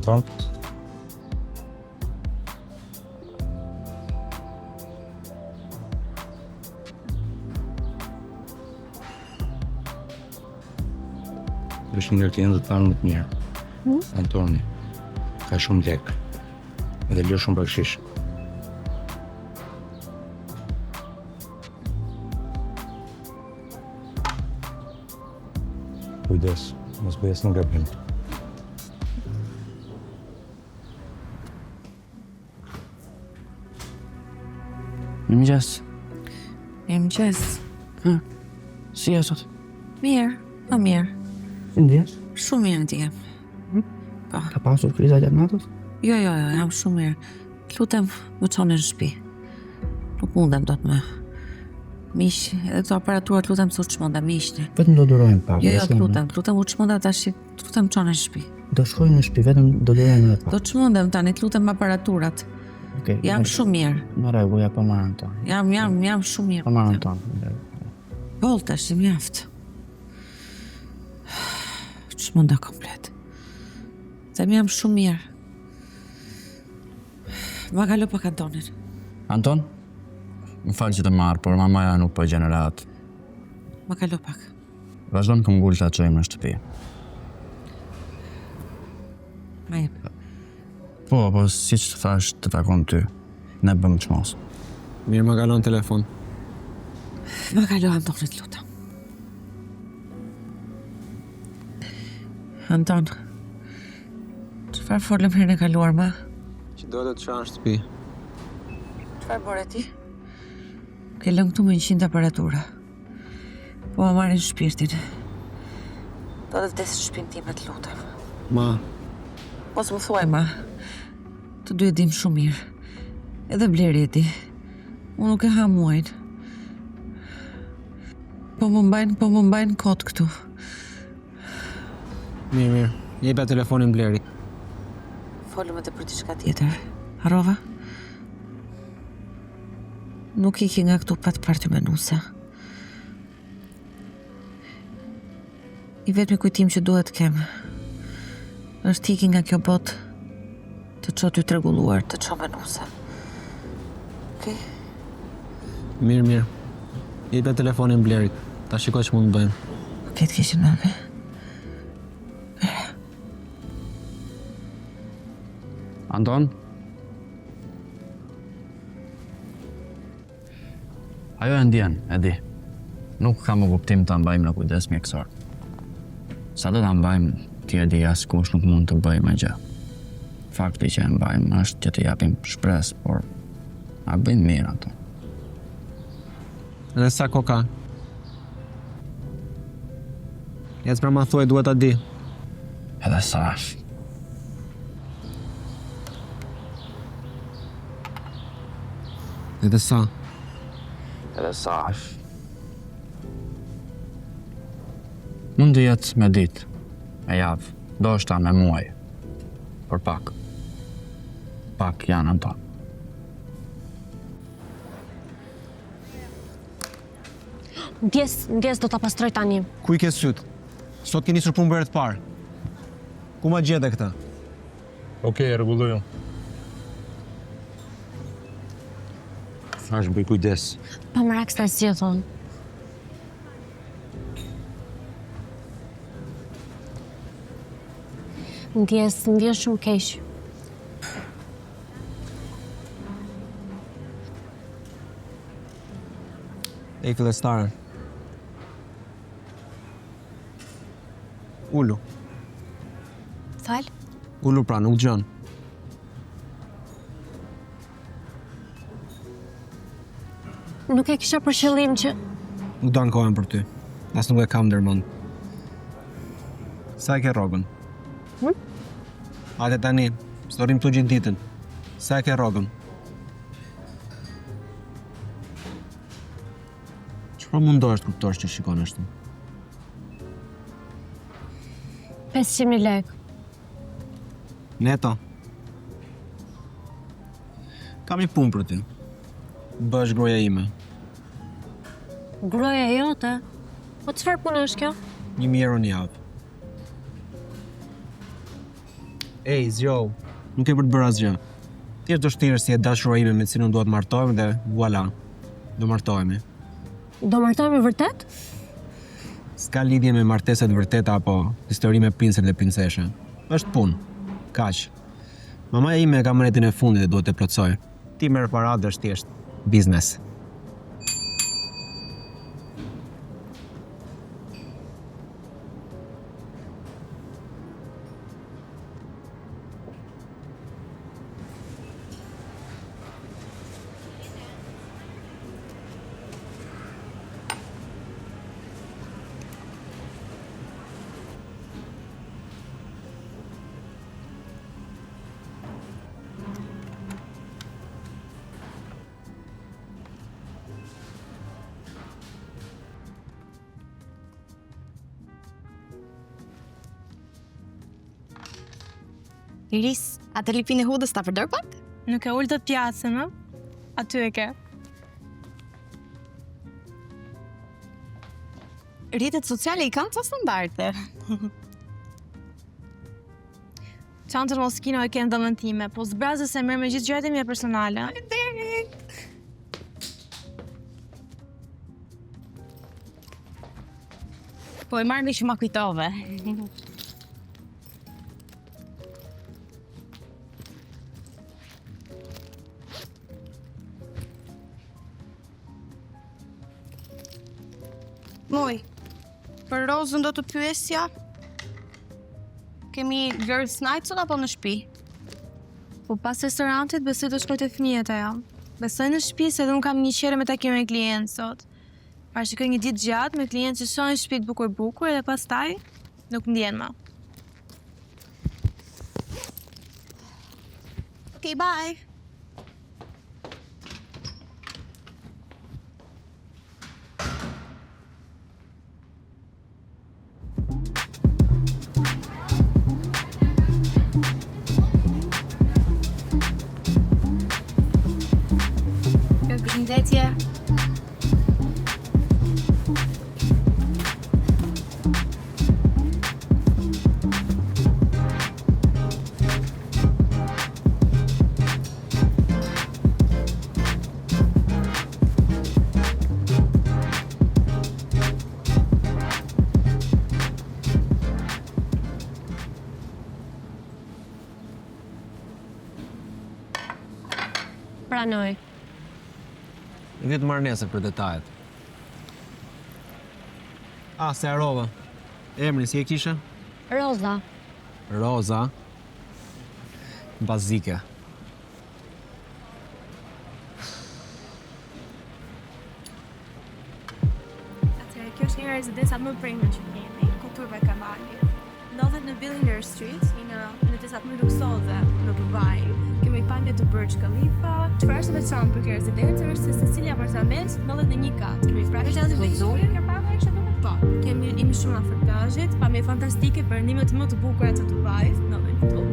Anton? Është një klient të tanë më të mirë. Antoni. Ka shumë lek. Edhe lë shumë bakshish. Kujdes, mos bëj asnjë gabim. Mirëmëngjes. Mirëmëngjes. Si je sot? Mirë, po mirë. Si ndjesh? Shumë mirë ndjem. Ka pasur kriza gjatë natës? Jo, jam shumë mirë. Lutem, më çoni në shtëpi. Nuk mundem dot më. Miq, edhe këto aparaturat lutem s'u çmonda miqni. Vetëm do durojmë pak. Jo, lutem u çmonda tash, lutem çoni në shtëpi. Do shkojmë në shtëpi, vetëm do durojmë edhe pak. Do çmondem tani, lutem aparaturat. Okej. Jam shumë mirë. Në rregull, ja po marr Anton. Jam shumë mirë. Po marr Anton. Po, tash i mjaft. Çmonda komplet. Them jam shumë mirë. Ma kalo pak Antonin. Anton? Më falë që të marrë, por mamaja nuk po gjenë rahat. Ma kalo pak. Vazhdojmë këm gull të aqojmë në shtëpi. Ma jep. Po, si që të thash të takon ty, ne bëmë që mos. Mirë ma kalon telefon. Ma kalo Antonit, lutem. Anton, çfarë folëm herën e kaluar ma? Që do të çan në shtëpi. Çfarë bore ti? Ke lënë këtu me 100 aparatura. Po ma marrin shpirtin. Do të vdes shtëpinë time, të lutem. Ma, Mos më thuaj ma. Të dy e dim shumë mirë. Edhe Bleri e di. Unë nuk e ha muajin. Po më mbajnë kot këtu. mirë. Jepja telefonin Bleri. Folëm edhe për diçka tjetër. Harrova? Nuk iki nga këtu pa të parë ty me Nusa. I vetmi kujtim që duhet kem është iki nga kjo botë të ço ty tregulluar, të ço me Nusa. Okej? Mirë. Jepja telefonin Blerit. Ta shikoj që mund të bëjmë. Okej, të kishim mame. Anton? Ajo e ndjen, e di. Nuk kam më kuptim të mbajmë në kujdes mjekësor. Sa do të mbajmë, ti e di askush nuk mund të bëj me gjë. Fakti që e mbajmë është që të japim shpresë, por a bëjmë mirë ato. Edhe sa koka. Ecë pra ma thuaj duhet ta di. Edhe sa është. Edhe sa. Edhe sa është. Mund të jetë me ditë, me javë, do shta me muaj, por pak. Pak janë Anton. Ndjes do ta pastroj tani. Ku i ke syt? Sot ke nisur punë për të parë. Ku ma gjete këta? Okej, rregulloju. Thash bëj kujdes. Pa më rak stres që thonë. Ndjes, më vjen shumë keq. E fillestarën. Ulu. Fal? Ulu pra, nuk gjën. Nuk e kisha për qëllim që... Nuk do në kohën për ty. As nuk e kam ndërmend. Sa e ke rrogën? Hajde tani, s'dorim tu gjithë ditën. Sa e ke rrogën? Çfarë mundohesh të kuptosh që shikon ashtu? 500.000 lekë. Neto. Kam një punë për ty. Bësh groja ime. Groja jote? Po çfarë punë është kjo? 1.000 euro në javë. Ej, zgjo, nuk e për të bërë asgjë. Thjesht do shtirë si e dashura ime me cilën do të martohem dhe voilà, do martohemi. Do martohemi vërtet? S'ka lidhje me marteset vërteta apo histori me prinset dhe princeshe. Është punë, kaq. Mamaja ime ka mretin e fundit dhe duhet të plotsoj. Ti merr paratë dhe është thjesht biznes. Iris, atë lipin e hudës ta përdor pak? Nuk e ullë të pjasën, aty e ke. Rrjetet sociale i kanë ca standarde. Çantën Moskino e ke në domën time, po zbrazës e merr me gjithë gjërat e mia personale. Po e marrë që ma kujtove. Moj, për Rozën do të pyesja, kemi girls night sot apo në shtëpi? Po pas restorantit besoj të shkoj te fëmijët ajo. Besoj në shtëpi se unë kam një qere me takime me klientë sot. Parashikoj një ditë gjatë me klientë që shohin shtëpitë bukur dhe pastaj nuk ndjen më. Okay, bye. Përshëndetje. Pranoj. Vjet marr nesër për detajet. Se harrova. Emrin si e kishe? Roza. Roza. Bazike. Atëherë, kjo është një rezidenca më premium që kemi, Kulturve Kamali. Ndodhet në Billinger Street, një në rezidencat më luksoze në Dubai. Kemi pamje të Burj Khalifa. Çfarë është veçantë për këtë rezidencë është se secili apartament ndodhet në një kat. Kemi frakë të vëzhguar, ka parë kështu më po. Kemi imi shumë afër plazhit, pamje fantastike për nimet më të bukura të Dubait, ndodhen këtu.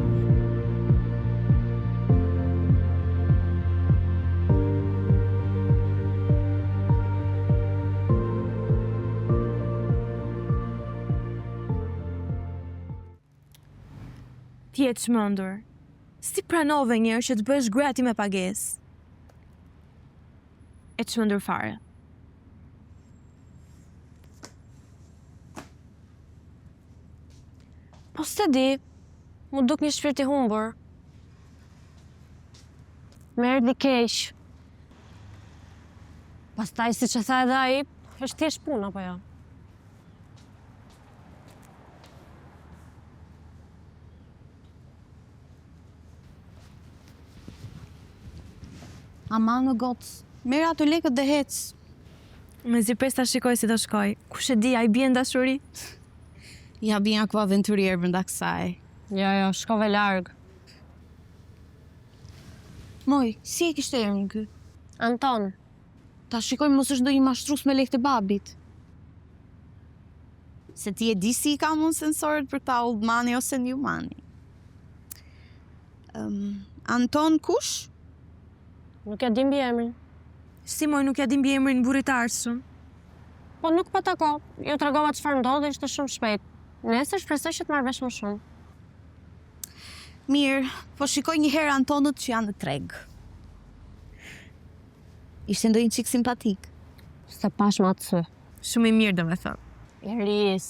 Ti e çmendur. Si pranove një që të bësh gruaja time pagesë? E çmendur fare. Po s'te di, mu duk një shpirt i humbur. Më erdhi keq. Pastaj siç e tha edhe ai, është thjesht punë apo jo? Aman në gocë, merr ato lekët dhe hec. Me zi pres ta shikoj si do shkoj. Kush e di, a i bie në dashuri? Ja bjen ako aventurier brenda kësaj. Jo, shkove larg. Moj, si e kishte emrin ky? Anton, Ta shikojmë mos është ndonjë mashtrus me lekët e babit. Se ti e di si i ka mund sensorët për ta old money ose new money. Anton kush? nuk e dim emrin. Si moj nuk ja dim bie emrin burrit arshëm. Po nuk pa tako. Jo tregova çfarë ndodhi, ishte shumë shpejt. Nesër shpresoj që të marr vesh më shumë. Mirë, po shikoj një herë Antonët që janë në treg. Ishte ndonjë çik simpatik. Se pash më atë sy. Shumë i mirë, domethënë. Iris.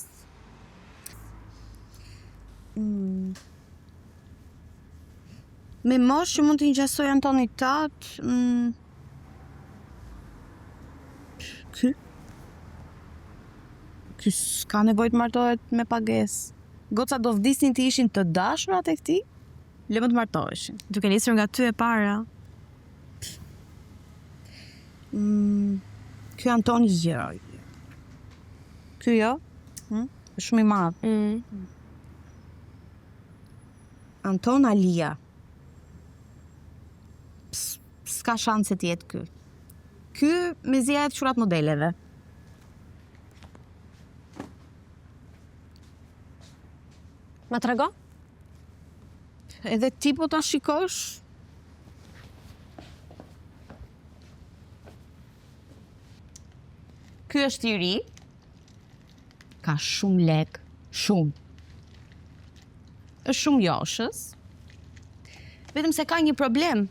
Me moshë mund të ngjasoj Antoni tat. Ky s'ka nevojë të martohet me pagesë. Goca do vdisnin të ishin të dashurat e këtij, le më të martoheshin. Duke nisur nga ty e para. Ky Antoni zgjeroj. Ky jo? Është shumë i madh. Anton Alia. S'ka shanse të jetë ky. Ky me zjehet çurat modeleve. Ma trego? Edhe ti po ta shikosh? Ky është i ri. Ka shumë lek, shumë. Është shumë joshës. Vetëm se ka një problem.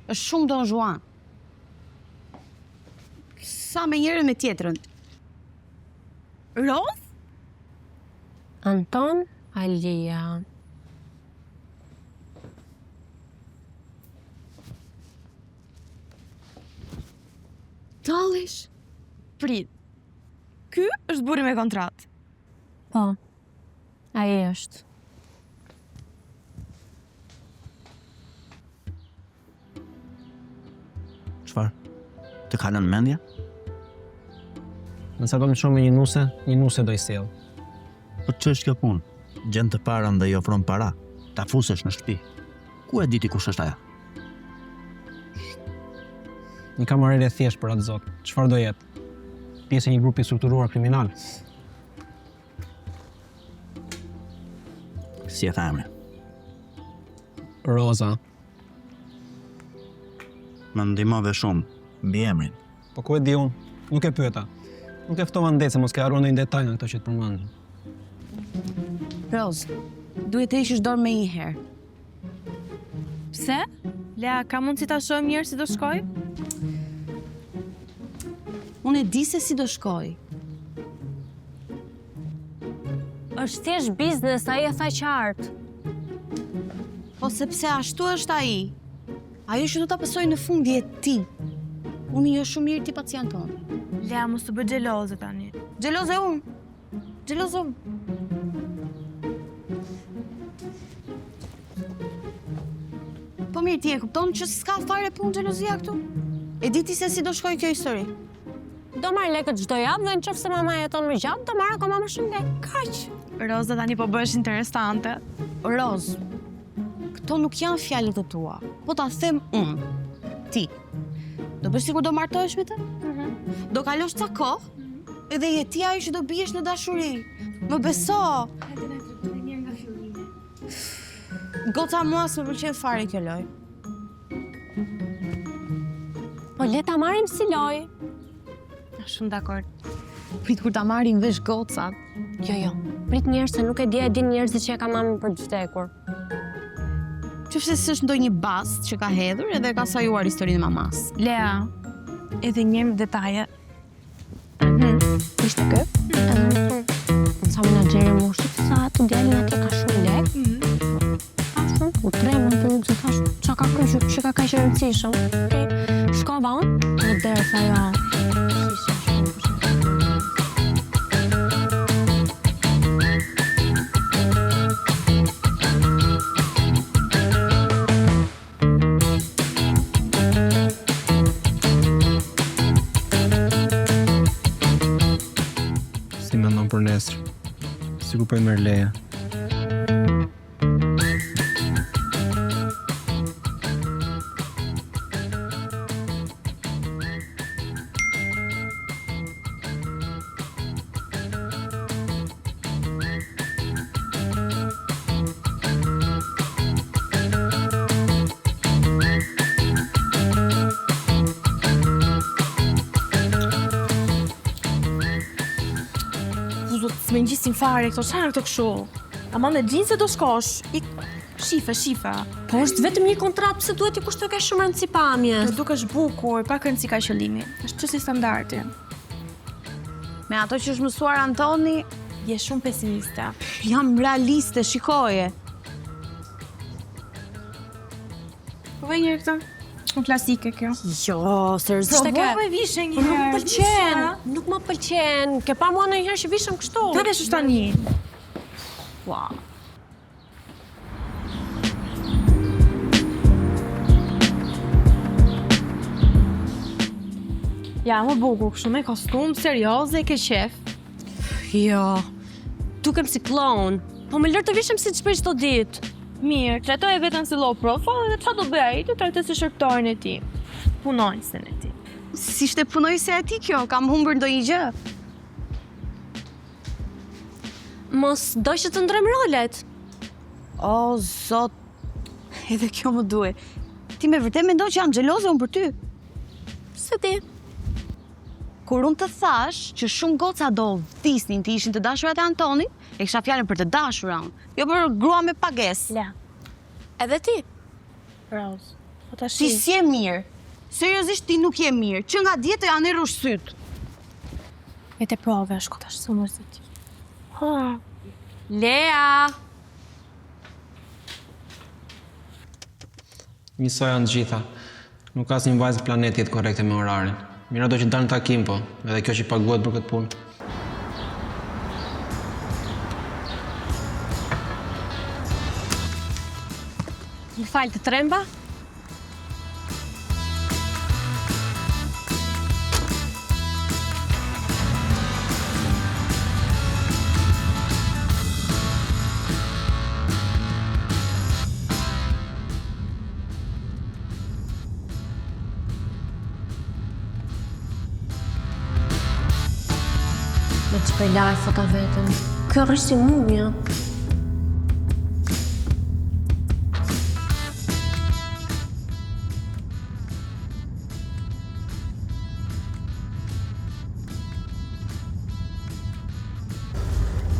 Është shumë Don Juan. Sa me njërin me tjetrën. Roth? Anton Alia. Tallish. Prit. Ky është burri me kontratë. Po. Ai është. Çfarë? Të kalën mendja? Nëse do të më shoh me një nuse do i sjell. Po ç'është kjo punë? Gjen të parën dhe i ofron para. Ta fusesh në shtëpi. Ku e di ti kush është ajo? Një kamarere thjesht për atë zot. Çfarë do jetë? Pjesë e një grupi strukturuar kriminal. Si e ka emrin? Roza. Më ndihmove shumë. Mbi emrin. Po ku e di unë? Nuk e pyeta. Nuk e ftova ndecë, mos ke harruar ndonjë detaj nga këto që të përmendën. Roz, duhet të ishish dorë me një herë. Pse? Lea, ka mundësi ta shohim mirë si do shkoj? Unë e di se si do shkoj. Është thjesht biznes, ai e tha qartë. Po sepse ashtu është ai. Ajo që do ta pasoj në fund jetë ti. Unë jo shumë mirë ti pacient tonë. Lea, mos të bë xheloze tani. Xheloze unë. Xheloze unë. Po mirë, ti e kupton që s'ka fare punë xhelozia këtu? E di ti se si do shkoj kjo histori. Do marr lekët çdo javë dhe nëse mama jeton më gjatë, do marr akoma më shumë lek. Kaq. Roza tani po bëhesh interesante. Roz, këto nuk janë fjalët e tua. Po ta them unë. Ti. Do bësh sikur do martohesh me të? Do kalosh ca kohë, edhe je ti ajo që do biesh në dashuri. Më beso. Goca mua s'më pëlqen fare kjo lojë. Po le ta marrim si lojë. Shumë dakord. Prit kur ta marrin vesh gocat. Jo. Prit njerëz se nuk e din njerëzit që e ka mamin për të vdekur. Qofse s'është ndonjë bast që ka hedhur edhe ka sajuar historinë e mamas. Lea, edhe një detaje. Ishte kë? Në sa menaxheri moshit sa të djalin atje ka shumë lek. Ashtu, u tremën për të thash çka ka kështu, që ka kaq rëndësishëm. Okej. Shkova unë, në derisa jo. Si mendon për nesër? Sigur po e merr leja. S'me ngjisin fare këto, çfarë këto kështu? Ama me xhinse do shkosh. shife. Po është vetëm një kontratë, pse duhet i kushtoj kaq shumë rëndësi pamjes? Të dukesh bukur, pa rëndësi ka qëllimi. Është çështje standardi. Me ato që është mësuar Antoni, Je shumë pesimiste. jam realiste, shikoje. Po vë njërë këtë? Në klasike kjo. Jo, seriozisht e ke. Provoj vishe një Po nuk herë. më pëlqen, nuk më pëlqen. Ke pa mua ndonjëherë që vishëm kështu? Të vesh është tani. Wow. Ja, më bukur, kështu me kostum, serioze, ke qef. Jo. Dukem si clown. Po më lër të vishëm si të shpesh çdo ditë. Mirë, trajtoj vetën si low profile dhe çfarë do bëj ai? Ti trajtoj si shërptorin e ti. Punonjësin e ti. Si ishte punojëse e ti kjo, kam humbur ndonjë gjë. Mos doj që të ndrojmë rolet. O, zot, edhe kjo më duhet. Ti me vërtet mendon që jam xheloze unë për ty? Se ti. Kur unë të thash që shumë goca do vdisnin të ishin të dashurat e Antonit, e kisha fjalën për të dashura unë, jo për grua me pagesë. Le. Edhe ti. Rose. Po Ti tash. si je mirë. Seriozisht ti nuk je mirë, që nga djetë janë e rush syt. E te prove, shko tash së mërzit. Ha. Lea. Njësoj janë të gjitha. Nuk ka asnjë vajzë planeti jetë korrekte me orarin. Mira do që dalë në takim po, edhe kjo që paguhet për këtë punë. Më falë të tremba? Me të shpejlaj fota vetën. Kjo është si mumja.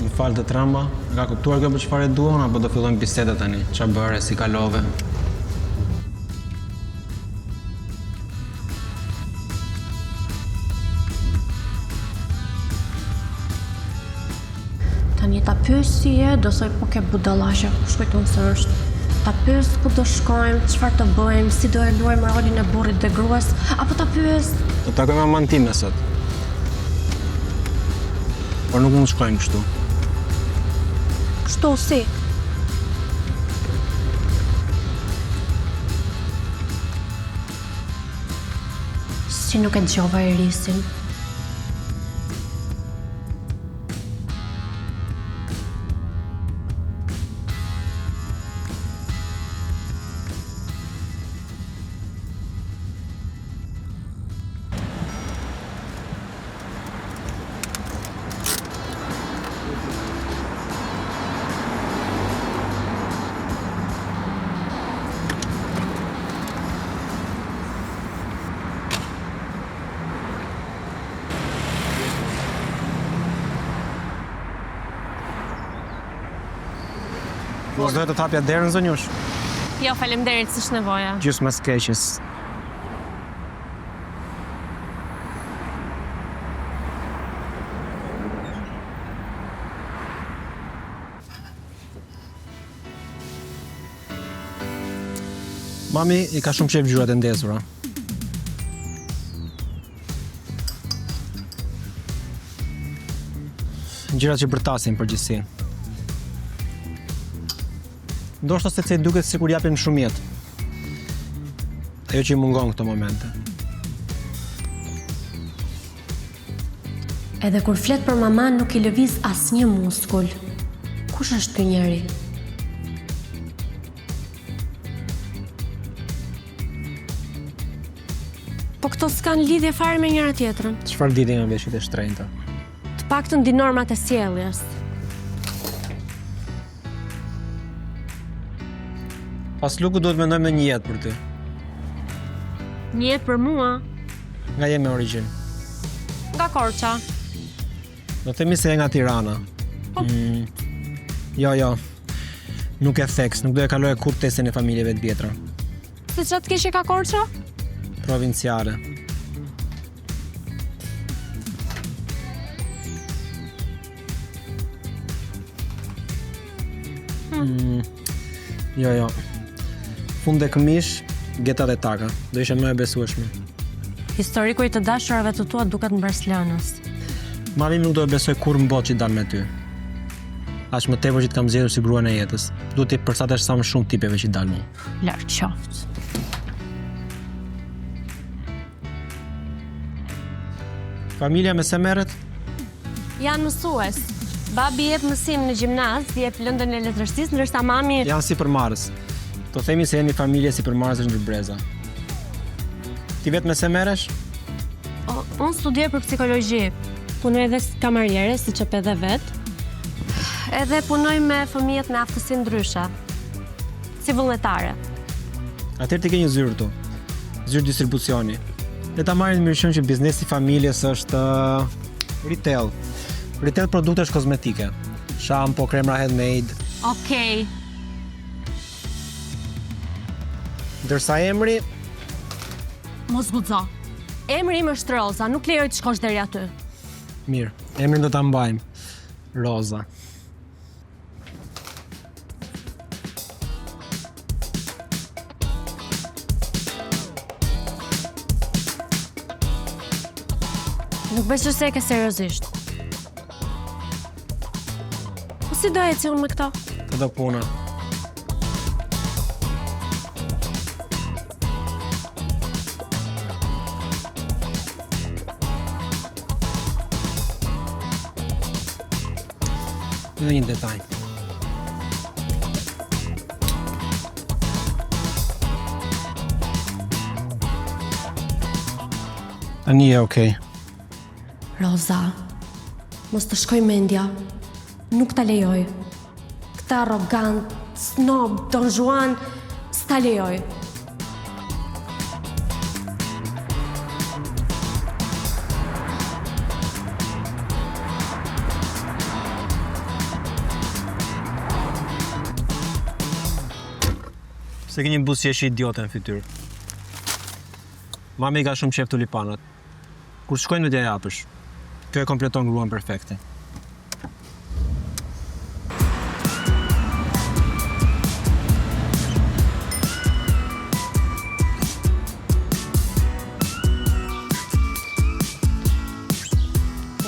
Më falë të tramba, nga kuptuar kjo për çfarë e duan, apo do fillojmë bisedat tani? Ç'a bëre, si kalove? Tani ta pyes si je, do soj po ke budallashe, shkujton se është. Ta pyes ku do shkojmë, çfarë të bëjmë, si do e luajmë rolin e burrit dhe gruas, apo ta pyes Do takojmë mamën time sot. Por nuk mund të shkojmë kështu. kështu si. Si nuk e dëgjova Irisin. Mos dohet të tapja derën zonjush. Jo, faleminderit, s'është nevoja. Gjysmë mas keqes. Mami i ka shumë qef gjyrat e ndezura. Gjërat që bërtasin përgjithsi. Ndoshta se i duket sikur japim shumë jetë. Ajo që i mungon këto momente. Edhe kur flet për maman nuk i lëviz asnjë muskull. Kush është ky njeri? Po këto s'kan lidhje fare me njëra tjetrën. Çfarë diti nga veshjet e shtrenjta? Të paktën di normat e sjelljes. Pas luku duhet mendojmë në një jetë për ty. Një jetë për mua, Nga je me origjinë. nga Korça. Do themi se e nga Tirana. Jo. Nuk e theks, nuk do e kaloj kur testin e familjeve të vjetra. Se që të kishe ka korqa? Provinciale. Jo. Fund e këmish, geta dhe taka. Do ishe më e besueshme. Historiku i të dashurave të tua duket në Barcelonës. Mami nuk do e besoj kur në botë që dalë me ty. Aq më tepër që të kam zgjedhur si gruan e jetës. Duhet t'i përshtatesh sa më shumë tipeve që dalë mu. Lartë qoftë. Familja me se merret? Janë mësues. Babi jep mësim në gjimnaz, jep lëndën e letërshësisë, ndërsa mami... Janë si përmarrës. Do themi se jeni familje si përmarrës ndër breza. Ti vetë me se merresh? Unë studioj për psikologji. Punoj edhe si kamariere, si që edhe vetë. Edhe punoj me fëmijët me aftësi ndryshe. Si vullnetare. Atëherë ti ke një zyrë tu. Zyrë distribucioni. Le ta marrin me që biznesi i familjes është retail. Retail produktesh kozmetike. Shampo, kremra handmade. Okej. Ndërsa emri, Mos guxo. Emri im është Roza, nuk lejoj të shkosh deri aty. mirë, emrin do ta mbajmë. Roza. Nuk besoj se e ke seriozisht. Po si do eci unë me këto? Të do puna. Dhe një detaj. Tani e okej. Roza, mos të shkoj mendja. Nuk ta lejoj. Këta arrogant, snob, Don Juan, s'ta lejoj. Se ke një buzëqeshi idiote në fytyrë. Mami ka shumë qef tulipanët. Kur shkojnë me t'ja japësh. Kjo e kompleton gruan perfekte.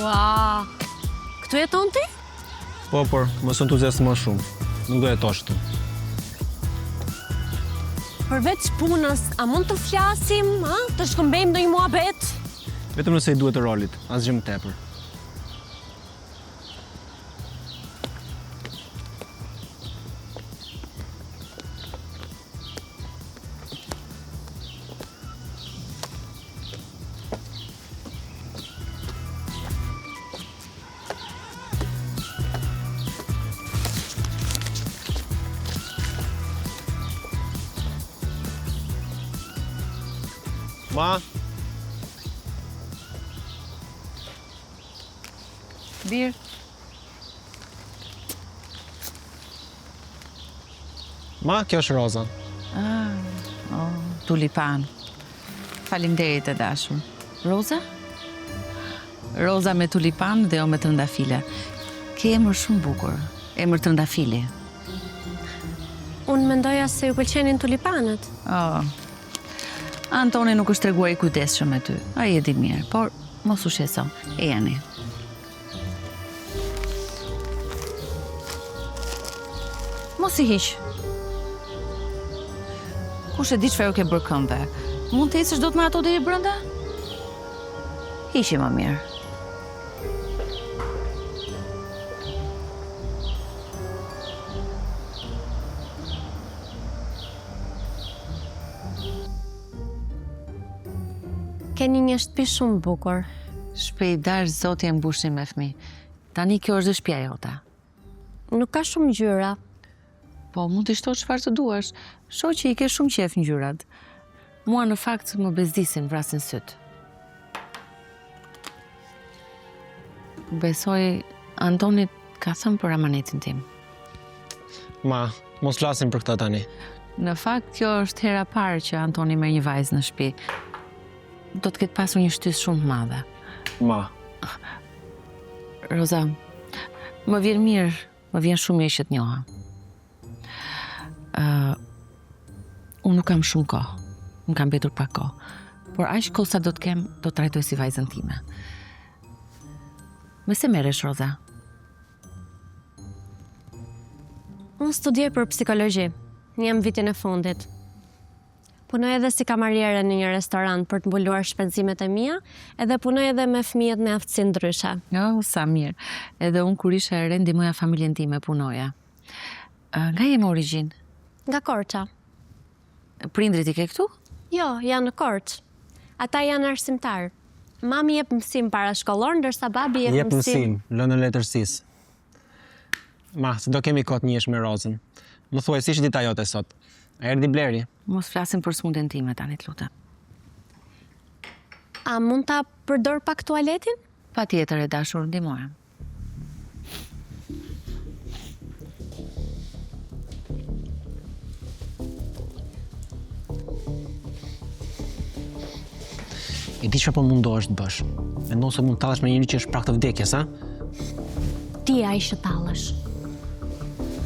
Ua, këtu jeton ti? Po, por, mos entuziasmo më shumë. Nuk do jetosh këtu. Përveç punës, a mund të flasim, a? Të shkëmbejmë ndonjë muhabet? Vetëm nëse i duhet të rolit, asgjë më tepër. Ma, Birë, kjo është Roza. tulipan. Faleminderit e dashur. Roza? Roza me tulipan dhe jo me trëndafile. Ke emër shumë bukur. Emër trëndafili. Unë mendoja se ju pëlqenin tulipanët. Antoni nuk është treguar i kujdesshëm me ty. Ai e di mirë, por mos u sheso. E jani. Mos i hiq. Kush e di çfarë ke bërë këmbë? Mund të ecësh dot me ato deri brenda? Hiqi më mirë. Keni një shtëpi shumë bukur. Shpejt dash zoti e mbushin me fëmijë. Tani kjo është dhe shtëpia jota. Nuk ka shumë ngjyra. Po, mund të shtosh çfarë të duash. Shoh që i ke shumë qef ngjyrat. Mua në fakt më bezdisin, vrasin syt. Besoj Antoni ka thënë për amanetin tim. Ma, mos flasim për këtë tani. Në fakt, kjo është hera parë që Antoni merr një vajzë në shtëpi. Do të ketë pasur një shtysë shumë të madhe. Ma, Roza, më vjen mirë, më vjen shumë mirë që të njoha. Unë nuk kam shumë kohë, më kam mbetur pak kohë, por aq kohë sa do të kem, do të trajtoj si vajzën time. Me se merresh, Roza? Unë studioj për psikologji. Jam vitin e fundit. Punoj edhe si kamariere në një restorant për të mbuluar shpenzimet e mia, edhe punoj edhe me fëmijët me aftësi ndryshe. Sa mirë. Edhe unë kur isha e re ndihmoja familjen time punoja. Nga je me origjinë? Nga Korça. Prindrit i ke këtu? Jo, janë në Korçë. Ata janë arsimtar. Mami jep mësim parashkollor, ndërsa babi jep mësim. lënë letërsisë. Ma, se do kemi kohë të njesh me Rozën. Më thuaj, si është dita jote sot? A erdhi Bleri? Mos flasim për smundjen time tani, të lutem. A mund ta përdor pak tualetin? Patjetër e dashur, ndihmoja. E di çfarë po mundohesh të bësh. Mendon se mund të tallesh me njëri që është prag të vdekjes, a? Ti ai që tallesh.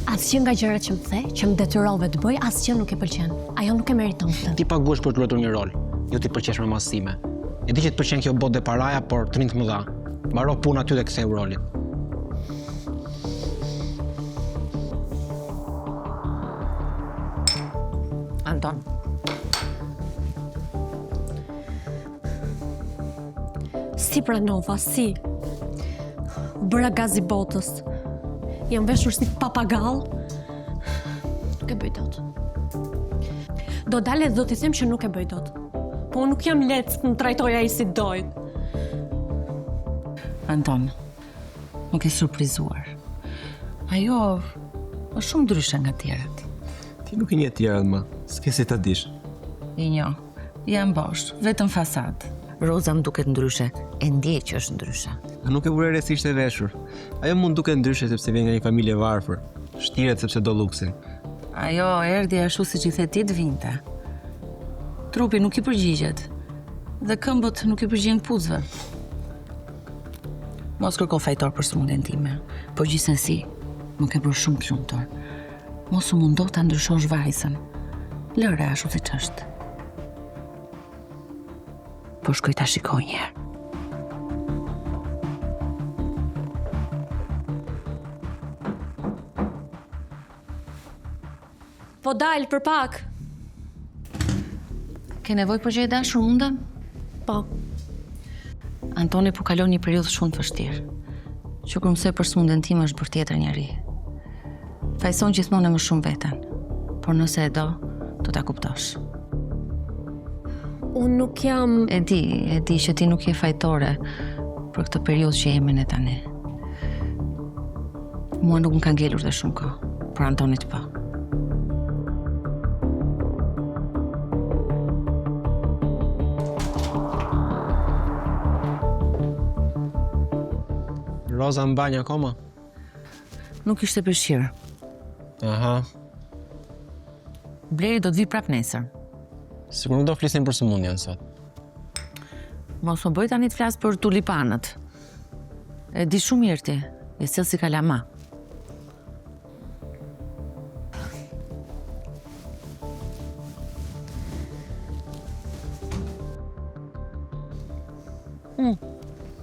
Asgjë nga gjërat që më the, që më detyrove të bëj, asgjë nuk e pëlqen. Ajo nuk e meriton këtë. Ti paguhesh për të luajtur një rol, jo ti pëlqesh me masime. E di që të pëlqen kjo botë dhe paraja, por të rinë të mëdha. Mbaro punë aty dhe ktheu rolin. Anton. Si pranova, si? Bëra gazi botës. Jam veshur si papagall. Nuk e bëj dot. Do dalë dhe do t'i them që nuk e bëj dot. Po nuk jam lehtë të më trajtoj ai si doj. Anton, nuk e surprizuar. Ajo është shumë ndryshe nga tjerat. Ti nuk i një tjera më, s'ke si ta dish. I njo, jam bosh, vetëm fasad. Roza më duket ndryshe, e ndjej që është ndryshe. A nuk e vure re si ishte veshur. Ajo mund duket ndryshe sepse vjen nga një familje varfër. Shtiret sepse do luksin. Ajo erdhi ashtu siç i the ti të vinte. Trupi nuk i përgjigjet. Dhe këmbët nuk i përgjigjen kputzëve. Mos kërko fajtor për smundjen time, por gjithsesi, më ke bërë shumë të lumtur. Mos u mundo ta ndryshosh vajzën. Lëre ashtu siç është. Po shkoj ta shikoj një herë. Po dal për pak. Ke nevojë për gjë e dashur mundem? Po. Antoni po kalon një periudhë shumë të vështirë. Që kur mësoj për smundjen time është bërë tjetër njeri. Fajson gjithmonë më shumë veten, por nëse e do ta kuptosh. Unë nuk jam... E di që ti nuk je fajtore për këtë periudhë që jemi ne tani. Mua nuk më ka ngelur dhe shumë kohë, por Antonit po. Roza në banjë akoma? Nuk ishte përshirë. Aha. Bleri do të vi prap nesër. Sigur nuk do flisim për sëmundjen sot. Mos më bëj tani të flas për tulipanët. E di shumë mirë ti, je sjell si kalama.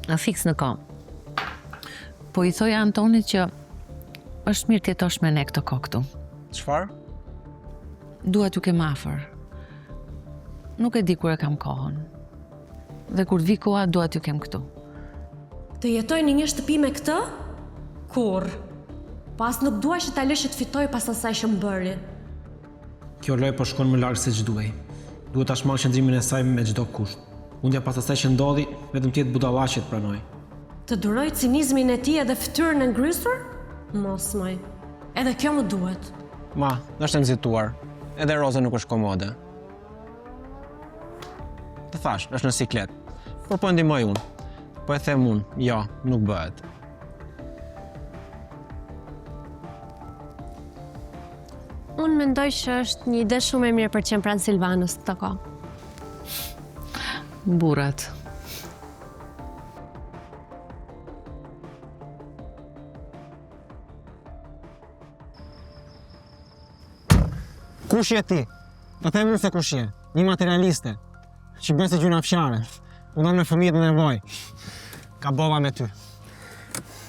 A fiks në kom. Po i thoja Antonit që është mirë t'jetosh me ne këtë kohë këtu. Çfarë? Dua t'ju kem afër. Nuk e di kur e kam kohën. Dhe kur të vi koha, dua t'ju kem këtu. Të jetoj në një shtëpi me këtë? Kur? Pas nuk dua që ta lësh të fitoj pas asaj që më bëri. Kjo lojë po shkon më larg se ç'duhej. Duhet ta shmang qëndrimin e saj me çdo kusht. Mundja pas asaj që ndodhi, vetëm ti të budallaqe të pranoj. Të duroj cinizmin e tij edhe fytyrën e ngrysur? Mos moj. Edhe kjo më duhet. Ma, është e nxituar. Edhe Roza nuk është komode. Të thash, është në siklet. Por po ndihmoj unë. Po e them unë, jo, nuk bëhet. mendoj që është një ide shumë e mirë për të qenë pranë Silvanës këtë kohë. Burrat. Kush je ti? Po them unë se kush je. Një materialiste. Që bën se gjuna fshare. Punon me fëmijët në nevojë. Ka bova me ty.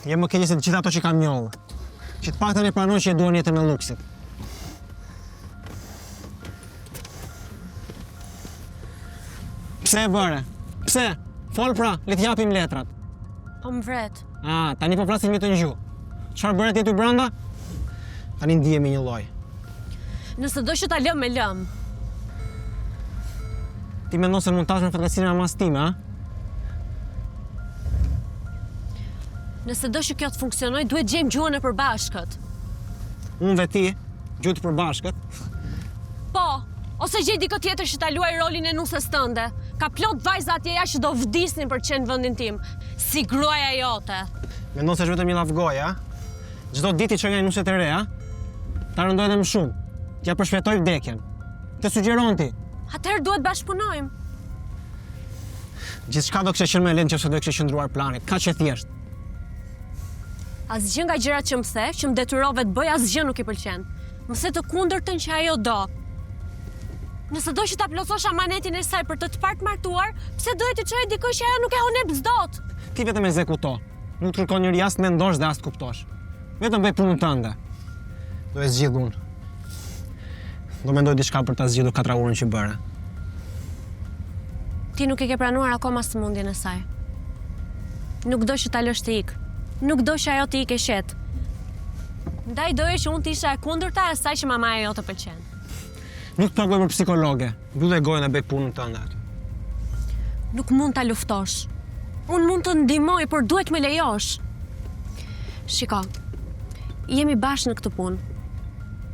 Je më keq se të gjitha ato që kam njohur. Që të paktën e pranoj që e duan jetën e luksit. Pse e bëre? Pse? Fol pra, le t'japim letrat. Po më vret. Tani po flasim me të ngju. Çfarë bëre ti ty brenda? Tani ndihemi një lloj. Nëse do që ta lëm me lëm. Ti mendon se mund tash me fatkeqësinë e mamas time, a? Nëse do që kjo të funksionoj, duhet gjejmë gjuhën e përbashkët. Unë dhe ti, gjuhë të përbashkët. Po, ose gjej dikë tjetër që ta luaj rolin e nusës tënde. Ka plot vajza atjeja që do vdisnin për të qenë në vendin tim. Si gruaja jote. Mendon se është vetëm një lavgoj, a? Çdo ditë i çoj nga nuset e re, a? Ta rëndoj edhe më shumë. T'ja përshpejtoj vdekjen. Të sugjeron ti. Atëherë duhet bashkëpunojmë. Gjithçka do kishte qenë më lehtë nëse do kishte qëndruar planit. Kaq e thjeshtë. Asgjë nga gjërat që më the, që më detyrove të bëj, asgjë nuk i pëlqen. Mëse të kundërtën që ajo do. Nëse do që ta plotësosh amanetin e saj për të parë të martuar, pse duhet të çojë dikë që ajo nuk e honep s'dot? Ti vetëm ekzekuto. Nuk të kërkon njëri as mendosh dhe as kuptosh. Vetëm bëj punën tënde. Do e zgjidh unë. Do mendoj diçka për ta zgjidhur katrahurën që bëre. Ti nuk e ke pranuar akoma sëmundjen e saj. Nuk do që ta lësh të ikë. Nuk do që ajo të ikë e shet. Ndaj doje që unë të isha e kundërta e asaj që mamaja jote pëlqen. Nuk të paguaj për psikologe. Mbyll gojën e bëj punën tënde aty. Nuk mund ta luftosh. Unë mund të ndihmoj, por duhet më lejosh. Shiko, jemi bashkë në këtë punë.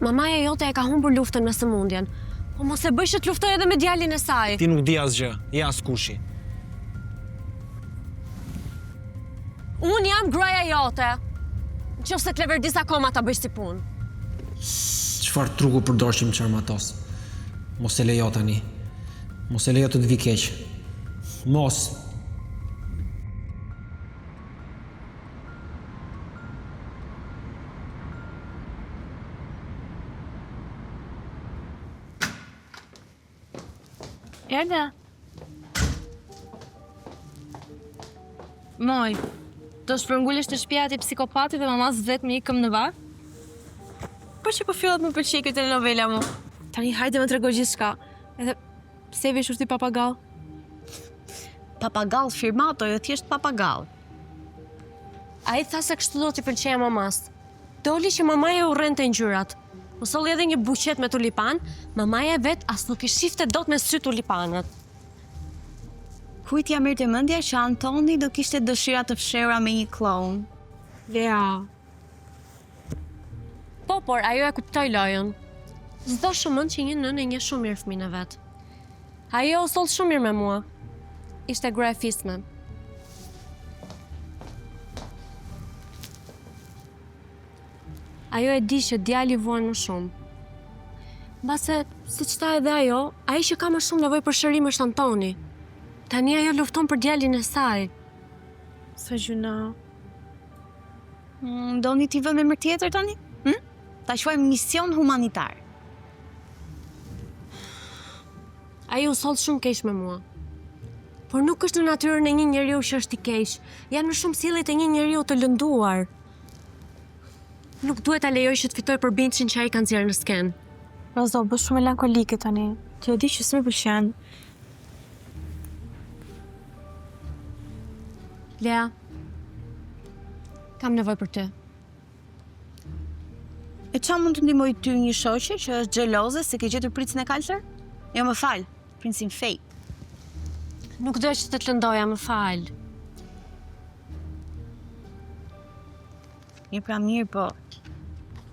Mamaja jote e ka humbur luftën me sëmundjen. Po mos e bëj që të luftoj edhe me djalin e saj. Ti nuk di asgjë, je askushi. Unë jam gruaja jote. Nëse të leverdis akoma ta bëj si punë. Çfarë truku përdorshim çarmatos? Mos e lejo tani. Mos e lejo të vi keq. Mos. Erda. Moj, do shpërngullesh të shtëpia ati psikopatit dhe mamas vetë me ikëm në varë? Po që po fillat më pëlqej këtë telenovela mu. Tani hajde më tregoj gjithçka. Edhe pse veshur si papagall? Papagall firmato, jo thjesht papagall. Ai tha se kështu do t'i pëlqeja mamas. Doli që mamaja u rrente ngjyrat. U solli edhe një buqet me tulipan, mamaja vet as nuk i shifte dot me sy tulipanët. Kujt ja merrte mendja që Antoni do kishte dëshira të fshehura me një kloun. Lea. Po, por ajo e kuptoi lojën. S'do shumën që një nënë e njeh shumë mirë fëmijën e vet. Ajo u soll shumë mirë me mua. Ishte gra e fisme. Ajo e di që djali vuan më shumë. Mbase, siç tha edhe ajo, ai që ka më shumë nevojë për shërim është Antoni. Tani ajo lufton për djalin e saj. Sa gjuna. Doni t'i vëmë emër tjetër tani? Ta quajmë mision humanitar. Ai u soll shumë keq me mua. Por nuk është në natyrën e një njeriu që është i keq. Janë më shumë sjelljet e një njeriu të lënduar. Nuk duhet ta lejoj që të fitoj për bindjen që ai ka nxjerrë në sken. Rozo, bësh shumë melankolike tani. Ti e di që s'më pëlqen. Lea, kam nevojë për ty. E qa mund të ndihmoj ty një shoqe që është xheloze se ke gjetur princin e kaltër? Jo, më fal, princin fej. Nuk doja që të të lëndoja, më fal. Mirë pra mirë, po.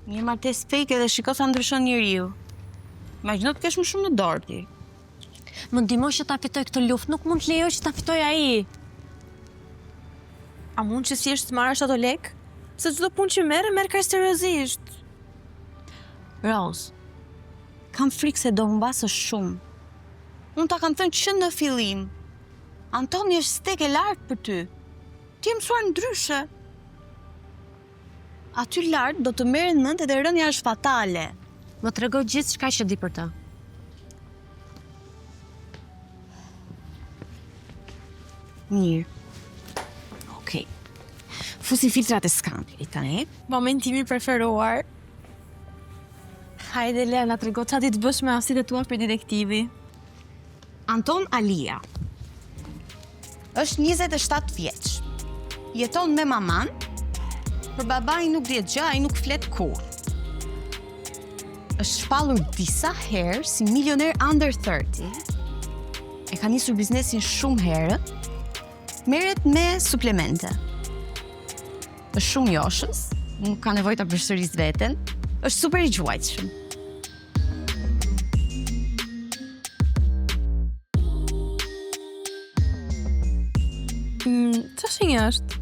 Një martesë fake edhe shiko sa ndryshon njeriu. Imagjino të kesh më shumë në dorë ti. Më ndihmoj që ta fitoj këtë luftë, nuk mund të lejoj që ta fitoj ai. A mund që si është të marrësh ato lek? Se çdo punë që merr kaq seriozisht. Rose, kam frikë se do humbasësh shumë. Unë ta kam thënë që në fillim. Antoni është stek e lartë për ty. Ti e mësuar ndryshe. Aty lartë do të merren mend edhe rënja është fatale. Më tregoj gjithë çka që di për të. Mirë. Okej. Fusi filtrat e skandelit tani. Momentimi preferuar. Hajde Lea, na trego çfarë ti të bësh me aftësitë tua për detektivi. Anton Alia. Është 27 vjeç. Jeton me maman. Për babai nuk dihet gjë, ai nuk flet kurrë. Është shpallur disa herë si milioner under 30. E ka nisur biznesin shumë herë. Merret me suplemente. Është shumë joshës, nuk ka nevojë ta përsërisë veten. Është super i gjuajtshëm. Çfarë shenjë është?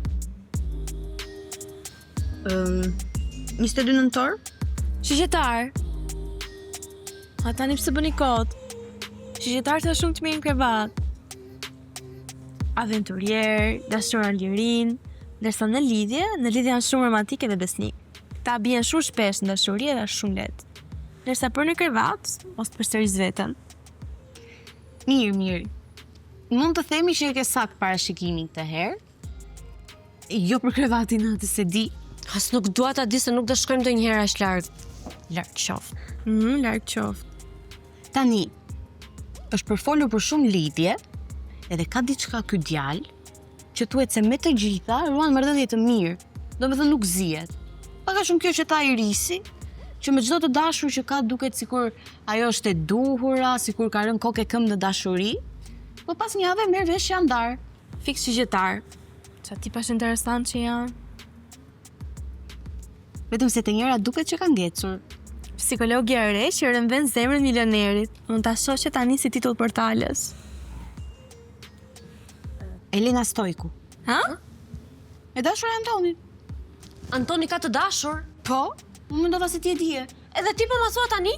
22 nëntor? Shigjetar. A tani pse bëni kod? Shigjetarët janë shumë të mirë në krevat. Aventurier, dashur lirin, ndërsa në lidhje janë shumë romantike dhe besnik. Ta bien shumë shpesh në dashuri dhe është shumë lehtë. Ndërsa për në krevat, ose të përsëris veten. Mirë. Mund të themi që e ke sakt parashikimin këtë herë? Jo për krevatin atë se di. As nuk dua ta di se nuk do shkojmë ndonjëherë aq larg. Larg qoftë. Larg qoftë. Tani, është përfolur për shumë lidhje, edhe ka diçka ky djalë, që thuhet se me të gjitha ruan marrëdhënie të mirë. Domethënë nuk zihet. Pak a shumë kjo që ta i risi, që me çdo të dashur që ka duket sikur ajo është e duhura, sikur ka rënë kokë e këmbë në dashuri, po pas një javë merr vesh janë ndarë. Fiks shigjetar. Qa tipash interesant që janë. Vetëm se të njëra duket që ka ngecur. Psikologja e re që rënven zemrën milionerit. Mund ta shoqë tani si titull portales. Elena Stojku. Ha? E dashur e Antonit. Antoni ka të dashur? Po, unë mendova se ti e dije. Edhe ti po ma thua tani?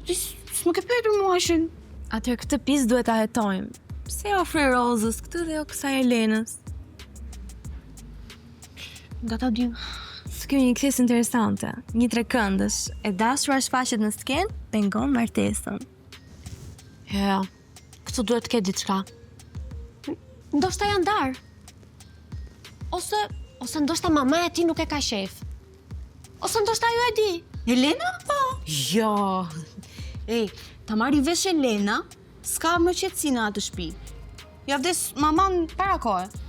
Ti s'më ke pyetur mua ishin. Atëherë këtë pjesë duhet ta hetojmë. Pse ofri Rozës këtë dhe jo kësaj Elenës? Nga ta dy. S'ky një kthesë interesante. Një trekëndësh e dashura shfaqet në skenë, pengon martesën. Ja, këtë duhet të ketë diçka. Ndoshta janë ndarë. Ose ndoshta mama e ti nuk e ka shef. Ose ndoshta ju e di. Elena? Po. Jo. Ej, ta marri vesh Elena, s'ka më qetësi në atë shtëpi. Ja vdes maman para kohë.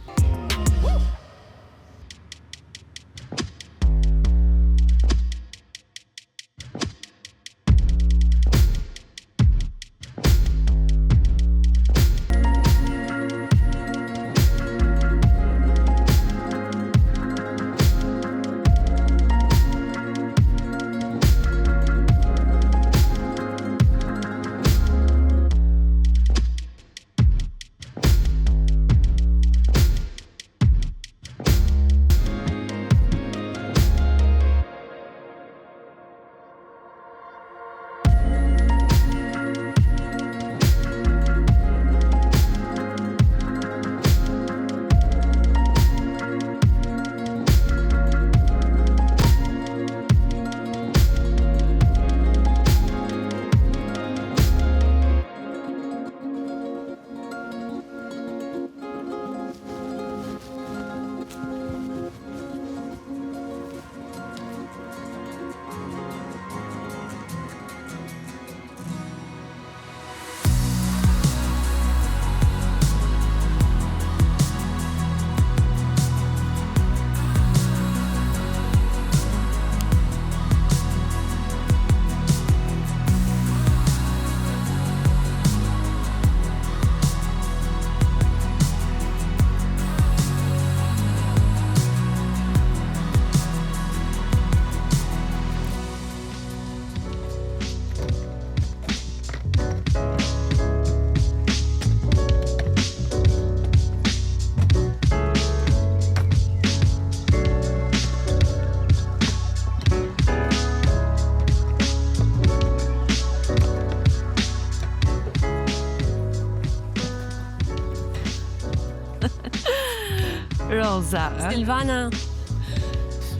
Roza. Silvana,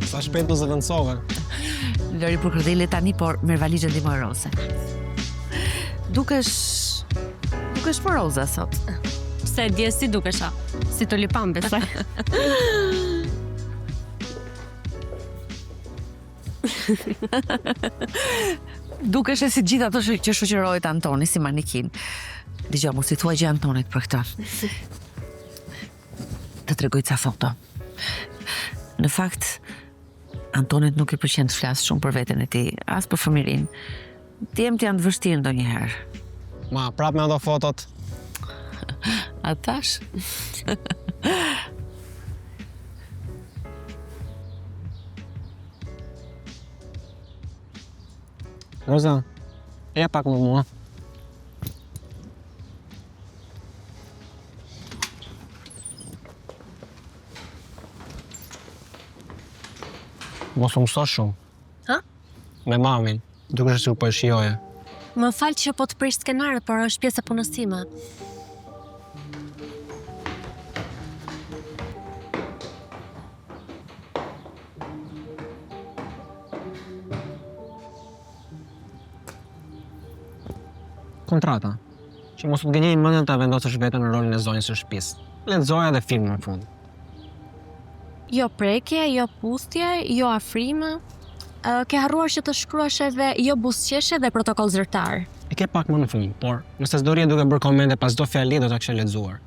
Sa shpejt u zëvendësove. Lori për kërdhele tani, por merr valizhen dhe më Roze. Dukesh për Roza sot. pse dje si dukesha? Si tulipan besoj. Dukesh e si gjithë ato që shoqërohet Antoni si manikin. Dgjoj, mos i thua gjë Antonit për këtë. Të tregoj ca foto. Në fakt, Antonit nuk i pëlqen të flasë shumë për veten e tij, as për fëmirin. Temët janë të vështirë ndonjëherë. Ma, prap me ato fotot. A thash? Roza, e pak më mua. Mos u mëso shumë. Ha? Me mamin, duke që po e shijoje. Më fal që po të prish skenarët, por është pjesë e punës time. Kontrata. Që mos të gënjej mendjen ta vendosësh veten në rolin e zonjës së shtëpisë. Lexoja dhe filmin në fund. Jo prekje, jo puthje, jo afrime. Ke harruar që të shkruash edhe jo buzëqeshje dhe protokoll zyrtar. E ke pak më në fund, por nëse s'do rije duke bërë komente pas çdo fjali do ta kishe lexuar.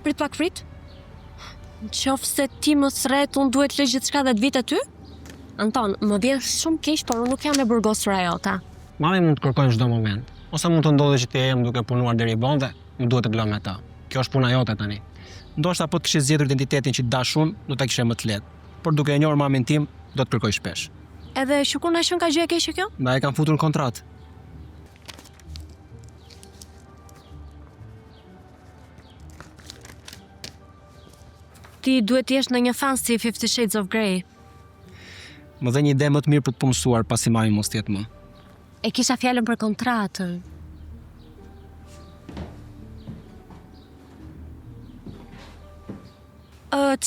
Prit pak frit. Nëse ti më thret, unë duhet lëj gjithçka dhe të vit aty? Anton, më vjen shumë keq, por unë nuk jam e burgosur ajote. Mami mund të kërkojnë çdo moment. Ose mund të ndodhë që ti e jem duke punuar deri vonë dhe më duhet të blom me ta. Kjo është puna jote tani. Ndoshta po të kishe zgjedhur identitetin që dashun, do ta kishe më të lehtë. Por duke e njohur mamin tim, do të kërkoj shpesh. Edhe shukun a shën ka gjë e keqe kjo? Nda e kam futur në kontratë. Ti duhet të jesh në një fan si 50 Shades of Grey. Më dhe një ide më të mirë për të punësuar pasi mami mos tjetë më. E kisha fjalën për kontratën.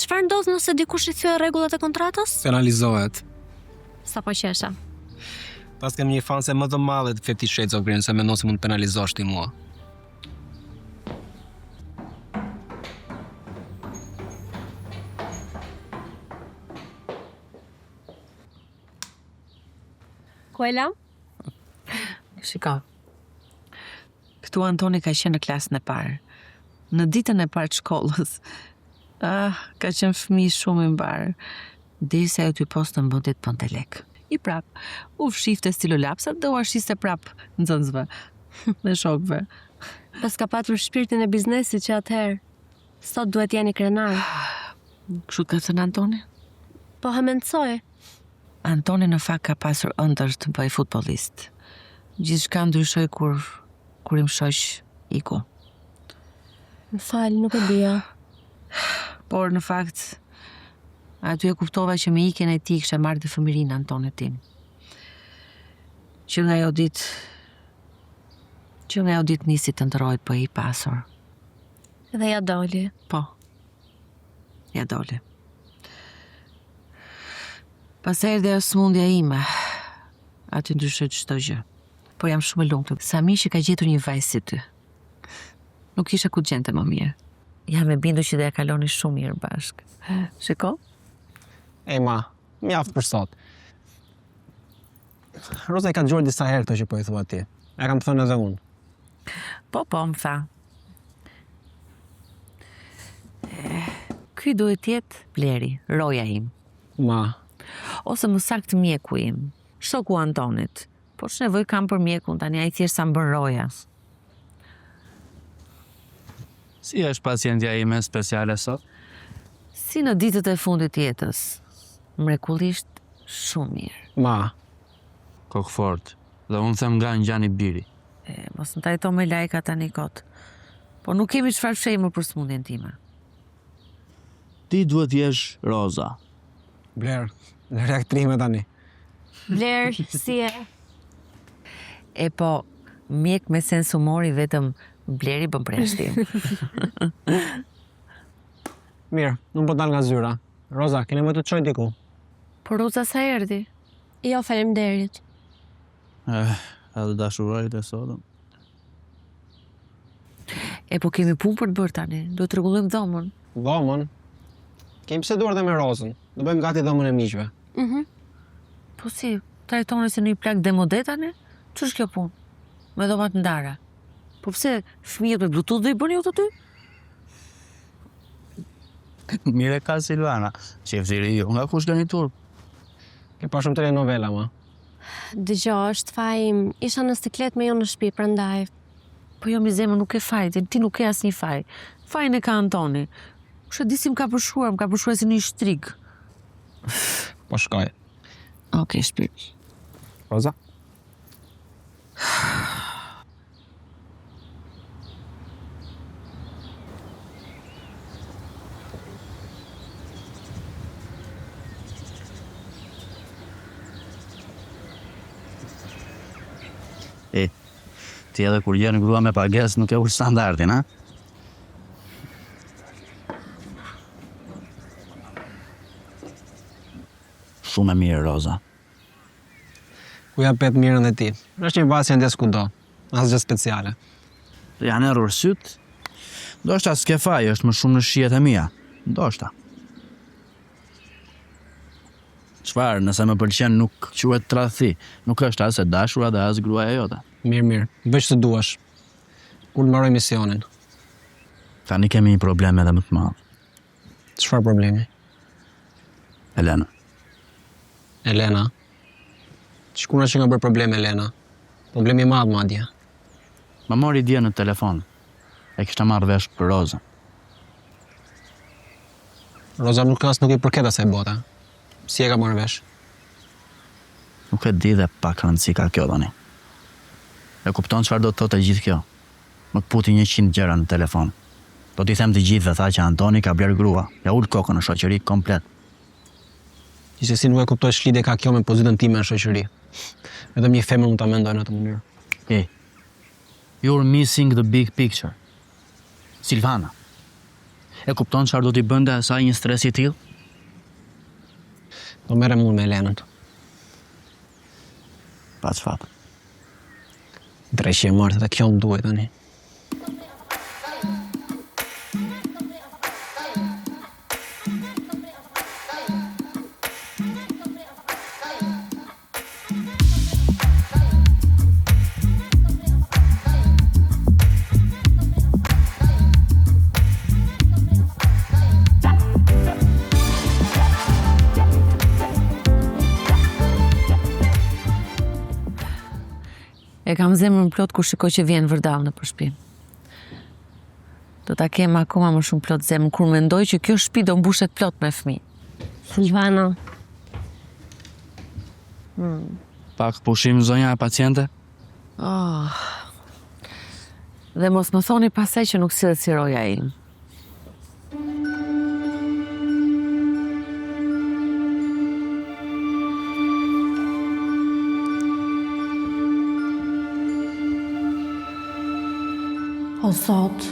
Çfarë ndodh nëse dikush i thye rregullat e kontratës? Penalizohet. Sa po qesha. Pas kem një fanse më të madhe të 50 Shades of Grey se mendon se mund të penalizosh ti mua. Kuela? Shiko. Këtu Antoni ka qenë në klasën e parë. Në ditën e parë të shkollës. Ka qenë fëmijë shumë i mbar. Derisa ajo t'y postën bodit Pantelek. I prap, u fshifte stilolapsat dhe u arshiste prap nxënësve dhe shokëve. Pas ka patur shpirtin e biznesit që atëherë sot duhet jeni krenar. Kështu ka thënë Antoni? Po hamendsoj. Antoni në fakt ka pasur ëndër të bëj futbollist. Gjithçka ndryshoi kur im shoq iku. Më fal, nuk e dija. Por në fakt aty e kuptova që me ikjen e tij kisha marrë dhe fëmirinë Antonit tim. Që nga ajo ditë nisi të ndërrohet për i pasur. Dhe ja doli. Po. Ja doli. Pastaj erdhi ajo smundja ime. Aty ndryshoi çdo gjë. Po jam shumë e lumtur. Sa mirë që ka gjetur një vajzë si ty. Nuk kisha ku gjente më mirë. Jam e bindur që dhe ja kaloni shumë mirë bashkë. Shiko? Ej ma, mjaft për sot. Roza e ka dëgjuar disa herë këto që po i thua ti. E kam thënë edhe unë. Po, më tha. Ky duhet jetë Bleri, roja im. Ma, Ose më saktë mjeku im, shoku Antonit. Po ç'nevojë kam për mjekun, tani ai thjesht sa më bën roja. Si është pacientja ime speciale sot? Si në ditët e fundit të jetës. Mrekullisht shumë mirë. ma, Kokë fort. Dhe unë them nga ngjani biri. Mos më trajto me lajka tani kot. Po nuk kemi çfarë fshejmë për smundjen time. Ti duhet jesh Roza. Bler, reaktrime tani. Bler, si e? Po, Mjek me sens humori vetëm Bleri bën preshtim. Mirë, nuk po dal nga zyra. Roza, keni më të çoj diku? Por Roza sa erdhi? Jo, faleminderit. Edhe dashurorit e sotëm. E po kemi punë për të bërë tani. Do të rregullojmë dhomën. Dhomën? Kemi biseduar dhe me Rozën. Do bëjmë gati dhomën e miqve. Po si, trajtoni se një plak demode tani? Ç'është kjo punë? Me dhomat ndara. Po pse fëmijët me Bluetooth do i bëni ju të dy? Mire ka Silvana, qeftiri ju nga kush gani turp. Ke pa shumë telenovela, ma. Dëgjoj, është faj, isha në stiklet me jo në shtëpi, prandaj. Po jo mi zemër nuk e fajtin, ti nuk e as një faj. Fajin e ka Antoni. Kushe di si më ka përshkruar si një shtrig. Po shkoj. Okej, shpirt. Roza? Ti edhe kur gjenë grua me pagesë nuk e ullë standardin, ha? Shumë e mirë, Roza. Ku ja pet mirën dhe ti. Është një vasje ndes kudo. Asgjë speciale. Janë errur syt. Ndoshta s'ke faj, është më shumë në shijet e mia. Ndoshta. Çfarë, nëse më pëlqen nuk quhet tradhti, nuk është as e dashura dhe as gruaja jote. Mirë, bëj që duash. Kur të mbaroj misionin. Tani kemi një problem edhe më të madh. Çfarë problemi? Elena. Elena? Shkuna që nga bërë problem, Elena. Problemi i madh madje. Më mori dje në telefon. E kishta marrë vesh për Rozën. Roza nuk i përket asaj bote. Si e ka marrë vesh? Nuk e di dhe pak rëndësi ka kjo tani. E kupton çfarë do të thotë e gjithë kjo. Më puti 100 gjëra në telefon. Do t'i them të gjithëve tha që Antoni ka bler grua. Ja ul kokën në shoqëri komplet. Gjithsesi nuk e kuptoj ç'lidhje ka kjo me pozitën time në shoqëri. Vetëm një femër mund ta mendoj në atë mënyrë. You're missing the big picture. Silvana. E kupton çfarë do t'i bënte asaj një stres i tillë? Do merrem unë me Elenën. Pa çfarë. Drejshje marrë, dhe kjo më duhet tani. E kam zemrën plot kur shikoj që vjen vërdall në shtëpi. Do ta kem akoma më shumë plot zemrën kur mendoj që kjo shtëpi do mbushet plot me fëmijë. Silvana. Pak pushim zonja e paciente? Dhe mos më thoni pasaj që nuk sillet si roja im. O Zot,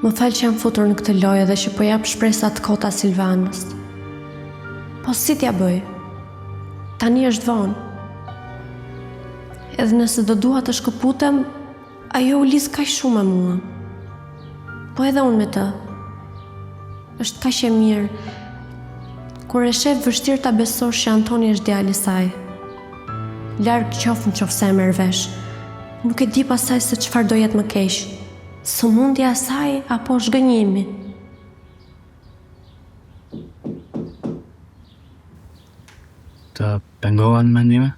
më falë që jam futur në këtë lojë dhe që po jap shpresa të kota Silvanës. Po si t'ja bëj? Tani është vonë. Edhe nëse do dua të shkëputem, ajo u lis kaq shumë me mua. Po edhe unë me të. Është kaq e mirë. Kur e shef vështirë ta besosh që Antoni është djali i saj. Larg qoftë nëse e merr vesh. Nuk e di pasaj se çfarë do jetë më keq. Sëmundja e saj apo zhgënjimi. Të pengohen mendime?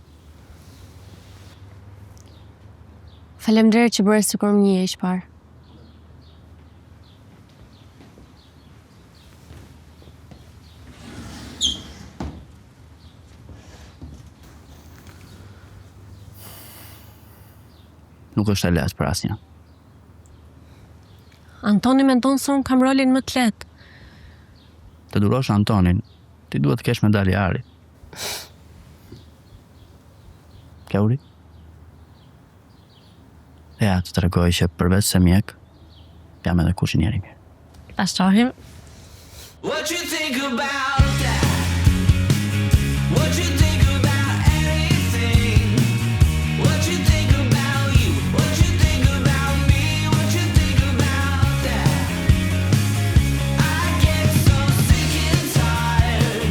Faleminderit që bëre sikur më njihesh parë. Nuk është e lehtë për asnjë. Antoni mendon se unë kam rolin më të lehtë. Të durosh Antonin, ti duhet të kesh medalje ari. Keuri? Ja, të tregoj që përveç se mjek, jam edhe kuzhinier i mirë. Ta shohim. What you think about that? What you think about anything? What you think about you? What you think about me? What you think about that? I get so sick and tired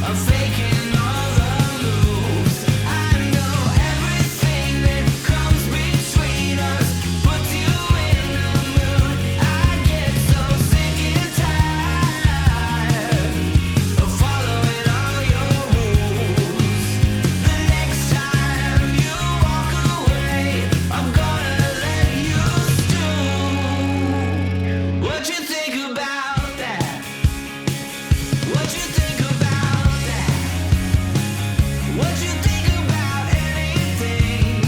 of faking all the moves. I know everything that comes between us puts you in the mood. I get so sick and tired of following all your rules. The next time you walk away, I'm gonna let you stew. What you think about that? What you think about that? What you think about anything?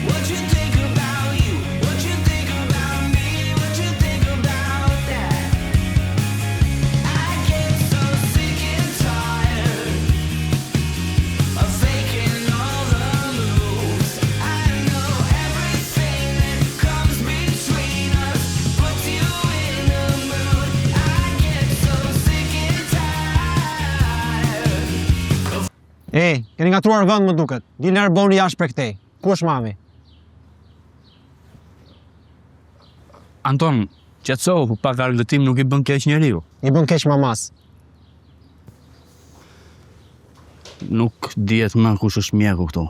What you think about you? What you think about me? What you think about that? I get so sick and tired of faking all the moves. I know everything that comes between us puts you in the mood. I get so sick and tired. Keni ngatruar vend më duket. Dilni arboni jashtë prej këtej. Ku është mami? Anton, qetësohu, pak argëtim nuk i bën keq njeriu. I bën keq mamas. Nuk dihet më kush është mjeku këtu.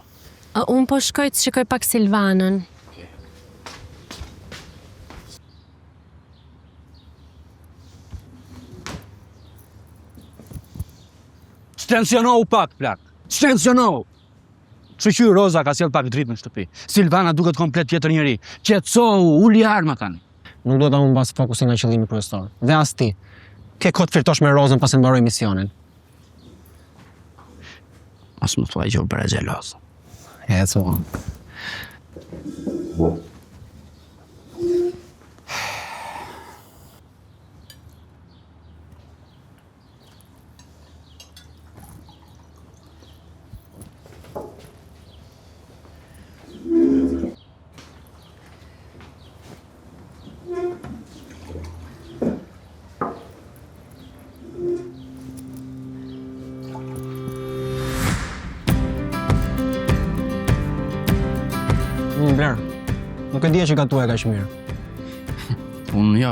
Unë po shkoj të shikoj pak Silvanën. Stensionohu pak, plak. Stensionohu. Shoqyr Roza ka sjell pak dritë në shtëpi. Silvana duket komplet tjetër njeri. Qetësohu, uli arma tani. Nuk do ta humbas fokusin nga qëllimi kryesor. Dhe as ti. Ke kohë të flirtosh me Rozën pasi mbaroj misionin. As më thuaj që u bëre xheloz. Ecu. Bler, nuk e dija që gatuaj kaq mirë. Unë jo.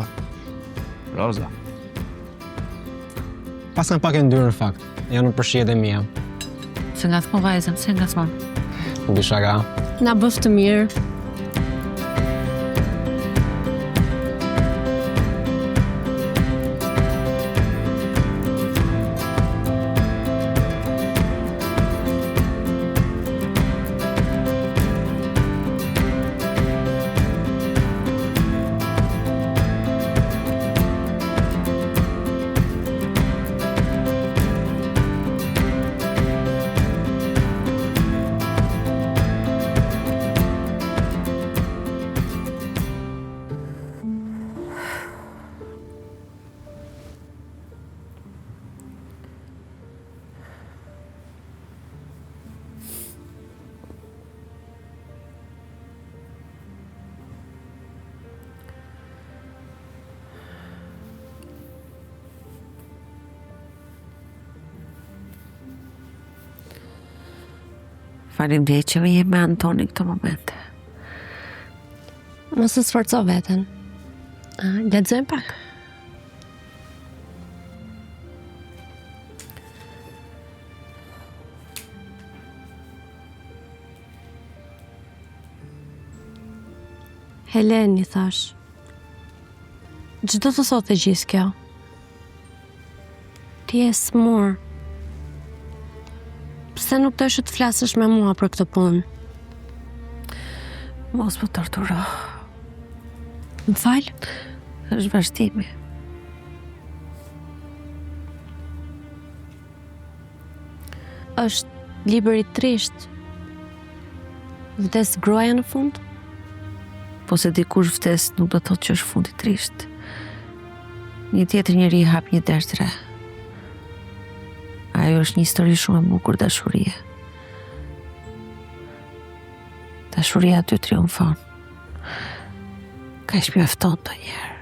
Roza. Pasën pak e ndyrë në fakt. Janë në përshije dhe mia. Se ngacmon vajzën, se ngacmon. Bisha ka. Na bëf të mirë. Faleminderit që më je me Antoni këtë moment. Mos të sforco veten. Lexojmë pak. Heleni, thash. Çdo të thotë gjithë kjo. Ti je smur. Pse nuk dëshë të flasësh me mua për këtë punë? Mos më torturo. Më fal? Është vazhdimi. Është libër i trisht. Vdes gruaja në fund? Po se dikush vdes nuk do të thotë që është fundi trisht. Një tjetër njeri hap një derë të re. Ajo është një histori shumë e bukur dashurie. Dashuria aty triumfon. Ka ishë mjafton të njerë.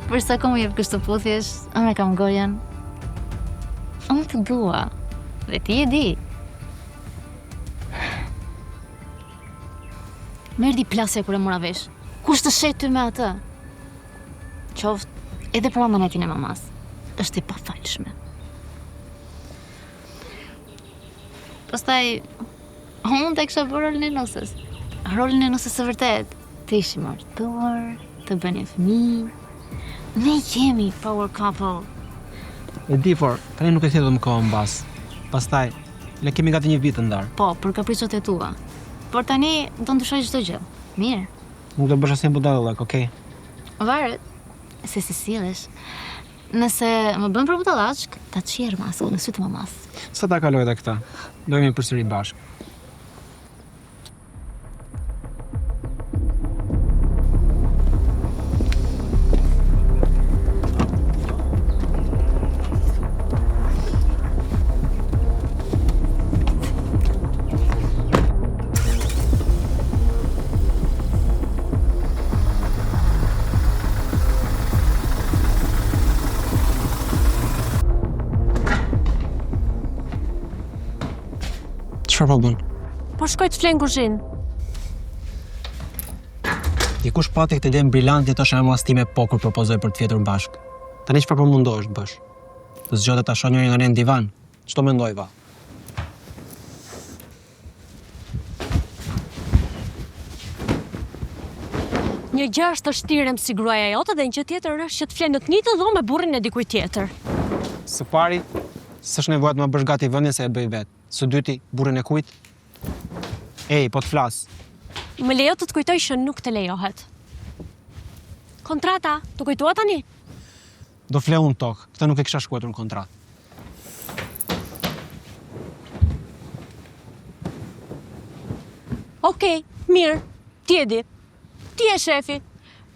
Për sa kohë më jep kështu po thjesht, unë e kam gojen. Unë të dua. Dhe ti e di. Merdi plasja kur e mora vesh. Kush të shet ty me atë? Qoftë edhe për amanetin e mamas. Është e pafalshme. Pastaj, unë të kisha bërë rolin e nusës. Rolin e nusës së vërtet. Të ishi martuar, të bëni fëmijë. Ne jemi power couple. E di, por tani nuk e thjedhëm kohën mbas. Pastaj, le kemi gati një vit të ndar. Po, për kapriçot e tua. Por tani do ndryshoj çdo gjë. Mirë. Nuk do bësh asnjë budallëk, okay? Varet se si sillesh. Nëse më bën për budallachk, ta çjer masën në sy të mamas. Sa ta kaloj edhe këta? Do jemi përsëri bashkë. Çfarë po bën? Po shkoj të flen kuzhinë. Dikush pati këtë idenë brillante të shë mas time po kur propozoj për të fjetur bashkë. Tani çfarë po mundohesh të bësh? Të zgjohet ta shoh njëri nga ne në divan? Ç'to mendoj va? Një gjë është të shtirem si gruaja jote dhe një gjë tjetër është që të flen në të njëjtën dhomë me burrin e dikujt tjetër. Së pari, s'është nevojë të më bësh gati vendin se e bëj vetë. Së dyti, burrin e kujt? Ej, po të flas. Më lejo të të kujtoj që nuk të lejohet. Kontrata, të kujtua tani? Do fle unë tokë, këtë nuk e kisha shkruar në kontratë. Okej, mirë, ti e di. Ti e shefi.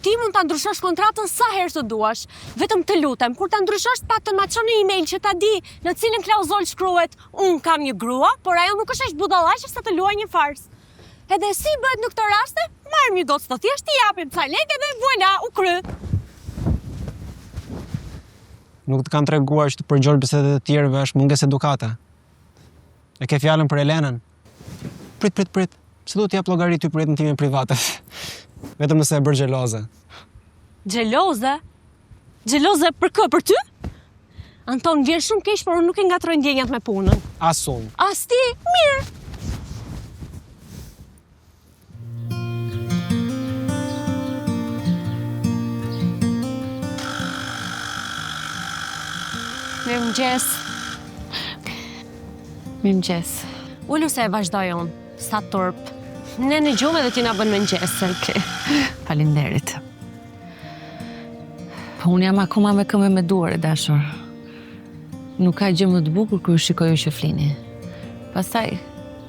Ti mund ta ndryshosh kontratën sa herë të duash. Vetëm të lutem, kur ta ndryshosh pa të ma çon një email që ta di në cilën klauzol shkruhet unë kam një grua, por ajo nuk është as budallaqe sa të luaj një fars. Edhe si bëhet në këtë raste? Marrim një gocë të thjeshtë, i japim ca lekë dhe voilà, u kry. Nuk të kanë treguar që të përgjigj bisedat e tjerëve është mungesë edukate. E ke fjalën për Elenën? Prit. Se do t'jap llogari ty për jetën time private. Vetëm nëse e bërë xheloze. Xheloze? Xheloze për kë? Për ty? Anton, vjen shumë keq, por unë nuk e ngatroj ndjenjat me punën. As unë. As ti? Mirë. Mirëmëngjes. Mirëmëngjes. Ullu se e vazhdoj unë. Sa turp. Ne në gjumë edhe ti na bën mëngjes, okay. Faleminderit. Po unë jam akoma me këmbë me duar, e dashur. Nuk ka gjë më të bukur kur shikoj që flini. Pastaj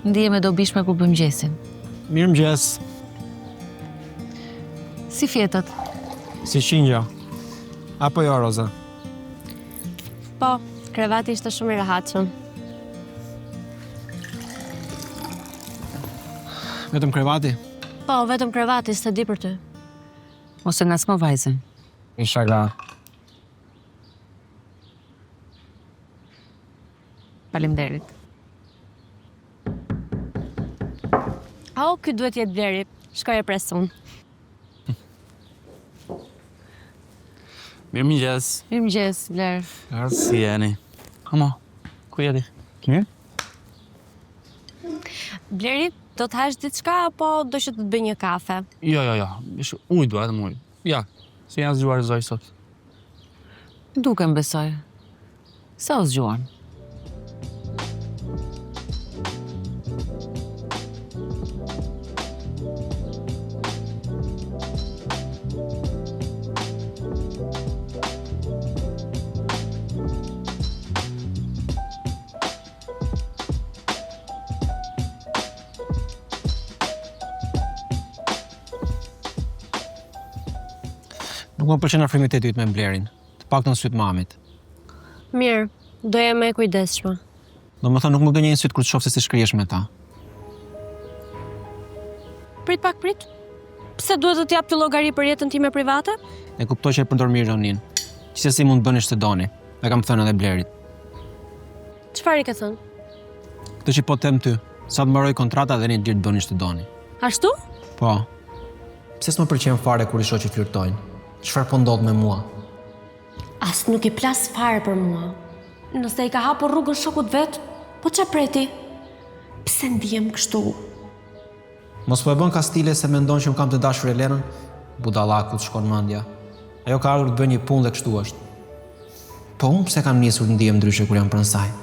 ndihem e dobishme kur bëjmë mëngjesin. Mirëmëngjes. Si fjetët? Si qingja. Apo jo, Roza? Po, krevati ishte shumë i rehatshëm. Vetëm krevati? Po, vetëm krevati, s'e di për ty. Ose nga s'mo vajzën. Inshallah. Faleminderit. Au, ky duhet jetë Bleri. Shkoj e pres unë. Mirëmëngjes. Mirëmëngjes, Bler. Si jeni? Ama, Ku jeti? Mirë? Bleri, do të hash diçka apo do që të të bëj një kafe? Jo. Ujë dua, edhe ujë. Ja, si janë zgjuar zoj sot. Duke më besoj. Sa o zgjuan? Nuk më pëlqen afrimiteti yt me Blerin, të paktën syt mamit. Mirë, do jem më e kujdesshme. Domethënë nuk më gënjej syt kur të shoh se si shkrihesh me ta. Prit. Pse duhet të t'jap ti llogari për jetën time private? E kuptoj që e përdor mirë Ronin. Qëse mund të bënesh të doni. E kam thënë edhe Blerit. Çfarë i ke thënë? Këtë që po them ty, sa të mbaroj kontrata dhe një ditë të bënesh të doni. Ashtu? Po. Pse s'më pëlqen fare kur i shoh që flirtojnë? Çfarë po ndodh me mua? As nuk i plas fare për mua. Nëse i ka hapur rrugën shokut vet, po ç'a preti? Pse ndihem kështu? Mos po e bën kastile se mendon që un kam të dashur Elenën? Budallaku të shkon mendja. Ajo ka ardhur të bëjë një punë dhe kështu është. Po unë pse kam nisur të ndihem ndryshe kur jam pranë saj?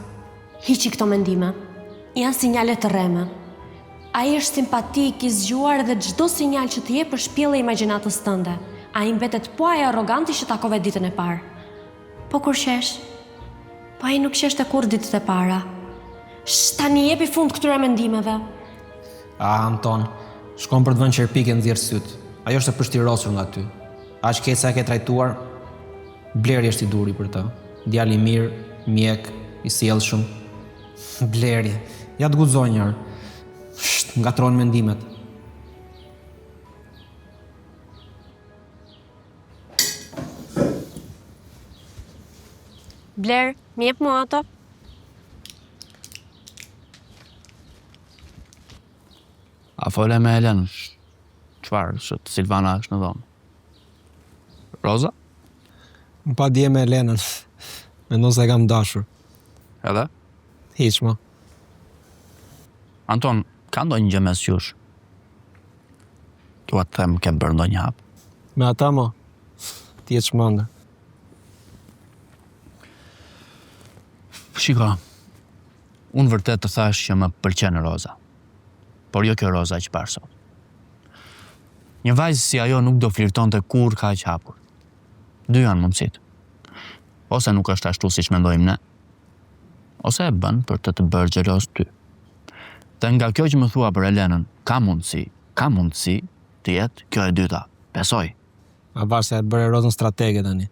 Hiqi këto mendime. Janë sinjale të rreme. Ai është simpatik, i zgjuar dhe çdo sinjal që të jep është pjellë e imagjinatës tënde. Ai mbetet po ai arroganti që takove ditën e parë. Po kur qesh? Po ai nuk qeshte kur ditët e para. Tani jepi fund këtyre mendimeve. Anton, shkon për të vënë qerpike në dhjerë syt. Ajo është e përshtirosur nga ty. Aq keq sa e ke trajtuar, Bleri është i duri për të. Djali i mirë, mjek, i sjellshëm. Bleri, ja të guxoj një herë. Ngatron mendimet. Bler, më jep mua ato. A fole me Helen? Çfarë? Sot Silvana është në dhomë. Roza? Më pa dje me Elenën. Mendon se e kam dashur. Edhe? Hiq më. Anton, ka ndonjë gjë mes jush? Tua të them ke bërë ndonjë hap. Me ata më. Ti je çmendë. Shiko, unë vërtet të thash që më pëlqen Roza. Por jo kjo Roza që parë sot. Një vajzë si ajo nuk do flirton të kur ka që hapur. Dy janë mundësit. Ose nuk është ashtu si që mendojmë ne, ose e bën për të bërë xheloz ty. Dhe nga kjo që më thua për Elenën, ka mundësi të jetë kjo e dyta. Besoj. A vash se e bëre Rozën stratege tani.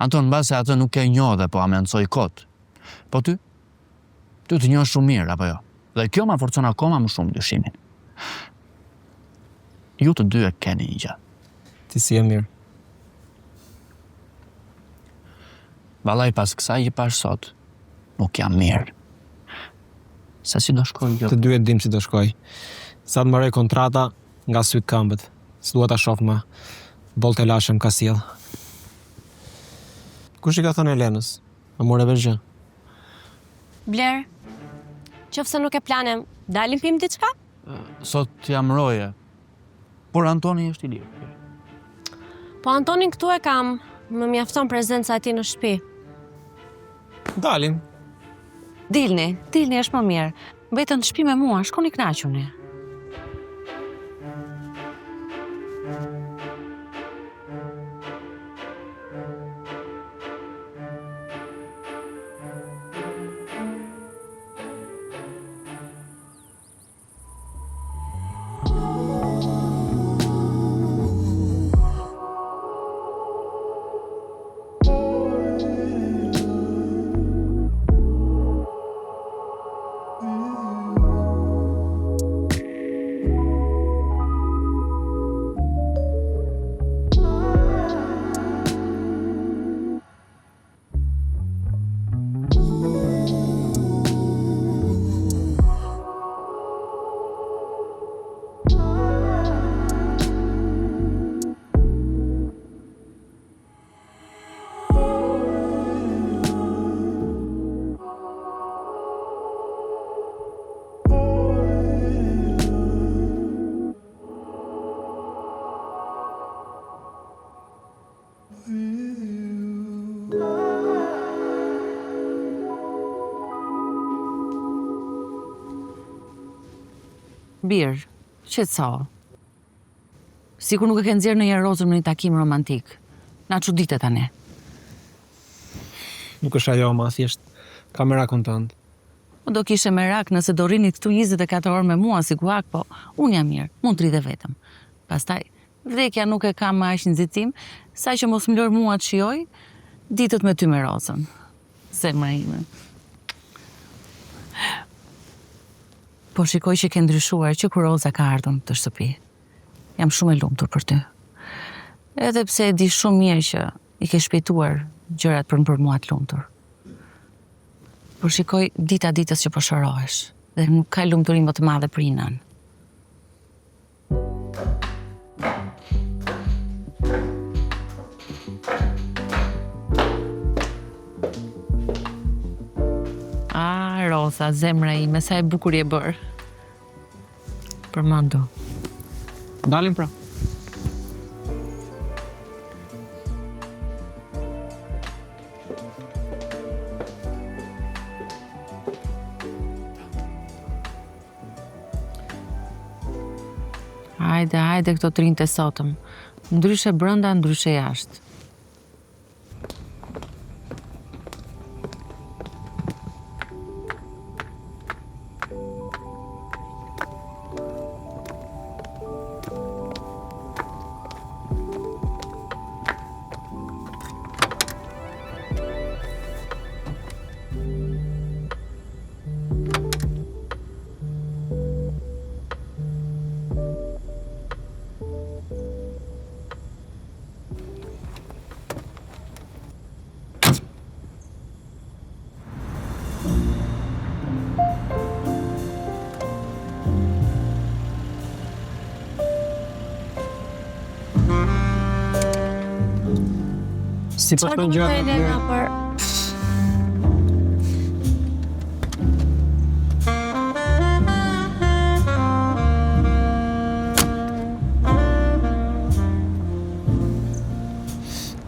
Anton, base atë nuk e njoh dhe po amencoj kot. Po ty? Ty të njoh shumë mirë, apo jo? Dhe kjo ma forcon akoma më shumë dyshimin. Ju të dy e keni një gjë. Ti si e mirë. Vallai pas kësaj që pash sot, nuk jam mirë. Se si do shkoj jo? Të dy e dim si do shkoj. Sa të mbaroj kontrata nga syt këmbët. S'dua ta shoh më. Boll të lashëm ka sjell. Kush i ka thënë Elenës? Më more vesh gjë. Bler, qofse nuk e planem, dalim pim diçka? Sot jam roje. Por Antoni është i lirë. Po Antonin këtu e kam, më mjafton prezenca e tij në shtëpi. Dalim. Dilni është më mirë. Mbetën në shtëpi me mua, shkoni kënaquni. birë, qetëso. Sikur nuk e ke nxjerrë në një rozën në një takim romantik. Na çuditë tani. Nuk është ajo, ma thjesht ka merakun tënd. Po do kishe merak nëse do rrini këtu 24 orë me mua si guak, po unë jam mirë, mund të ri dhe vetëm. Pastaj, vdekja nuk e ka më aq nxitim, sa që mos më lër mua të shijoj ditët me ty me rozën. Zemra ime. Po shikoj që ke ndryshuar që kur Roza ka ardhur të shtëpi. Jam shumë e lumtur për ty. Edhe pse e di shumë mirë që i ke shpejtuar gjërat për mua të lumtur. Por shikoj dita ditës që po shërohesh dhe nuk ka lumturi më të madhe për një nën. Rosa, zemra ime, sa e bukur je bërë. Përmendu. Dalim pra. Hajde këto të rinjtë e sotëm. Ndryshe brënda, ndryshe jashtë. Si po shkojnë gjërat? Elena për...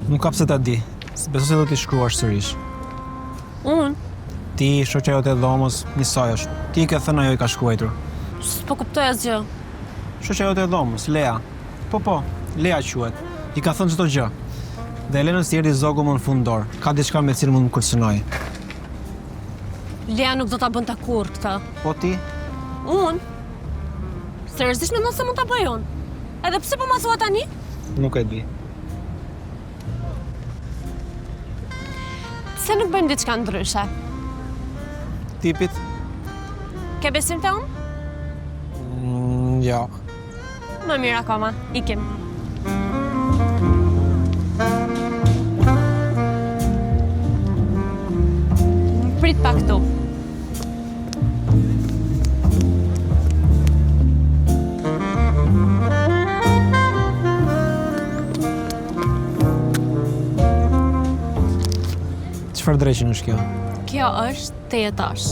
Nuk ka pse ta di. Besoj se do t'i shkruash sërish. Unë? Ti, shoqja jote e dhomës, njësoj është. Ti ke thënë ajo i ka shkruar. S'po kuptoj asgjë. Shoqja jote e dhomës, Lea. Po, Lea quhet. I ka thënë çdo gjë. Dhe Elenës t'i erdhi zogu më në fundor. Ka diçka me cilën mund më kërcënoj. Lea nuk do ta bënte kurrë këtë. Po ti? Unë? Seriozisht mendon se mund ta bëj unë? Edhe pse po ma thua tani? Nuk e di. Pse nuk bëjmë diçka ndryshe? Tipit? Ke besim te unë? Jo. Më mirë akoma, ikim. Prit pak këtu. Çfarë drejqin është kjo? Kjo është të jetosh.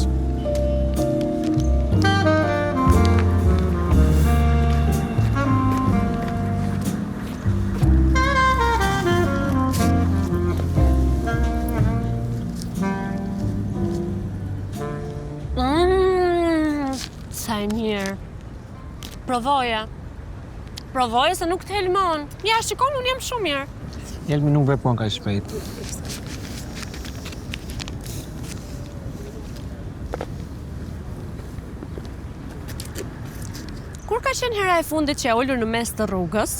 Sa e mirë. Provoje se nuk të helmon. Ja, shikon, unë jam shumë mirë. Jelmi nuk vepron kaq shpejt. Kur ka qenë hera e fundit që e ullur në mes të rrugës,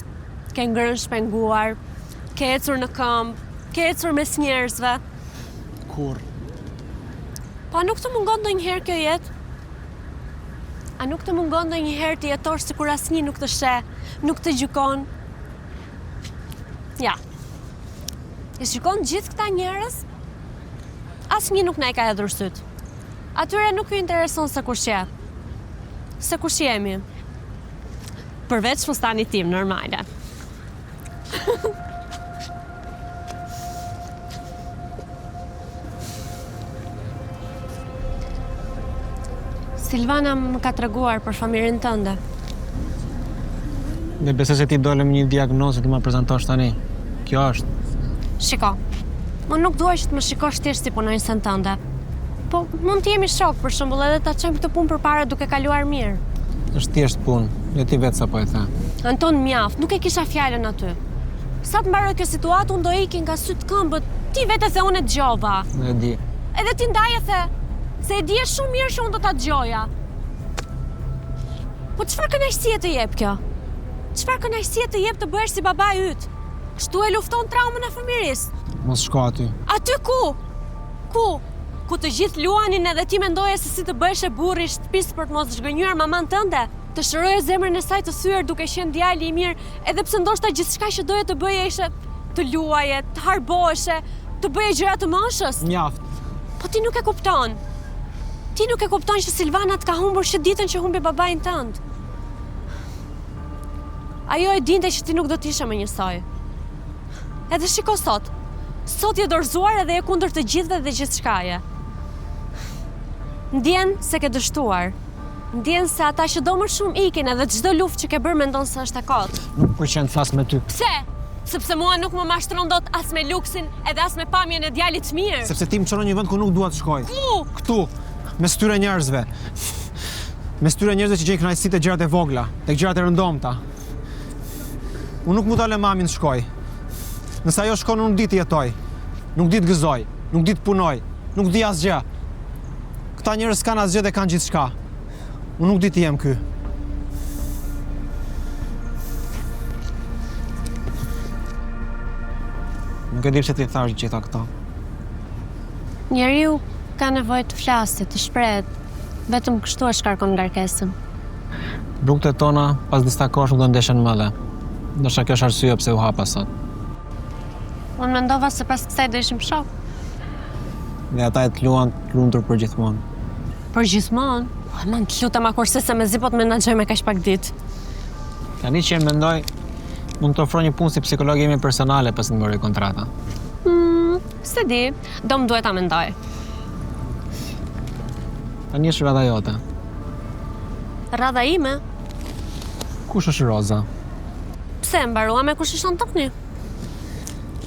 ke ngrënë shpenguar, ke ecur në këmbë, ke ecur mes njerëzve. Kur? Po a nuk të mungon ndonjëherë kjo jetë? A nuk të mungon ndonjëherë të jetosh sikur asnjë nuk të sheh, nuk të gjykon? Ja. E shikon gjithë këta njerëz? Asnjë nuk na e ka hedhur syt. Atyre nuk ju intereson se kush je. Se kush jemi. Përveç fustanit tim normale. Silvana më ka treguar për famirin tënde. Dhe besoj se ti dole me një diagnozë të më prezantosh tani. Kjo është. Shiko, më nuk duaj që të më shikosh thjesht si punonjësen tënde. Po, mund të jemi shok, për shembull, edhe ta çojmë këtë punë përpara duke kaluar mirë. Është thjesht punë, jo ti vetë sapo e the. Anton, mjaft, nuk e kisha fjalën aty. Sa të mbaroj kjo situatë, unë do ikin nga sytë këmbët, ti vete se unë e dëgjova. E di. Edhe ti ndaje se e di e shumë mirë që unë do ta dëgjoja. Po çfarë kënaqësie të jep kjo? Çfarë kënaqësie të jep të bëhesh si babai yt? Kështu e lufton traumën e fëmirisë. Mos shko aty. Aty ku? Ku? Ku të gjithë luanin edhe ti mendoje se si të bëhesh e burri i shtëpisë për të mos zhgënjur maman tënde? Të shëroje zemrën e saj të thyer duke qenë djali i mirë, edhe pse ndoshta gjithçka që doje të bëje ishte të luaje, të harboheshe, të bëje gjëra të moshës. Mjaft. Po ti nuk e kupton. Ti nuk e kupton që Silvana të ka humbur që ditën që humbi babain tënd. Ajo e dinte që ti nuk do t'ishe me njësoj. Edhe shiko sot. Sot je dorëzuar edhe e kundër të gjithëve dhe gjithçkaje. Ndjen se ke dështuar. Ndjen se ata që do më shumë ikin edhe çdo luftë që ke bërë mendon se është e kot. Nuk pëlqen të flas me ty. Pse? Sepse mua nuk më mashtron dot as me luksin edhe as me pamjen e djalit të mirë. Sepse ti më çon në një vend ku nuk dua të shkoj. Ku? Këtu, me styre njerëzve. Me styre njerëzve që gjejnë kënaqësi te gjërat e vogla, tek gjërat e rëndomta. Unë nuk mund ta lë mamin të shkoj. Nëse ajo shkon, unë nuk di të jetoj. Nuk di të gëzoj, nuk di të punoj, nuk di asgjë. Këta njerëz kanë asgjë dhe kanë gjithçka. Unë nuk di të jem ky. Nuk e di pse ti thash gjitha këto. Njeriu ka nevojë të flasë, të shprehet. Vetëm kështu e shkarkon ngarkesën. Rrugët e tona pas disa kohësh nuk do ndeshen më dhe. Ndoshta kjo është arsyeja pse u hapa sot. Unë mendova se pas kësaj do ishim shok. Dhe ata e të luan të lumtur për gjithmonë. Për gjithmonë? Man, të lutem akurse se me zipot menaxhoj me kaq pak ditë. Tani që e mendoj, mund të ofroj një punë si psikolog jemi personale pas të mbëroj kontrata. Se di, do më duhet ta mendoj. Tani është rradha jote. Radha ime? Kush është Roza? Pse mbarua me kush është Antoni?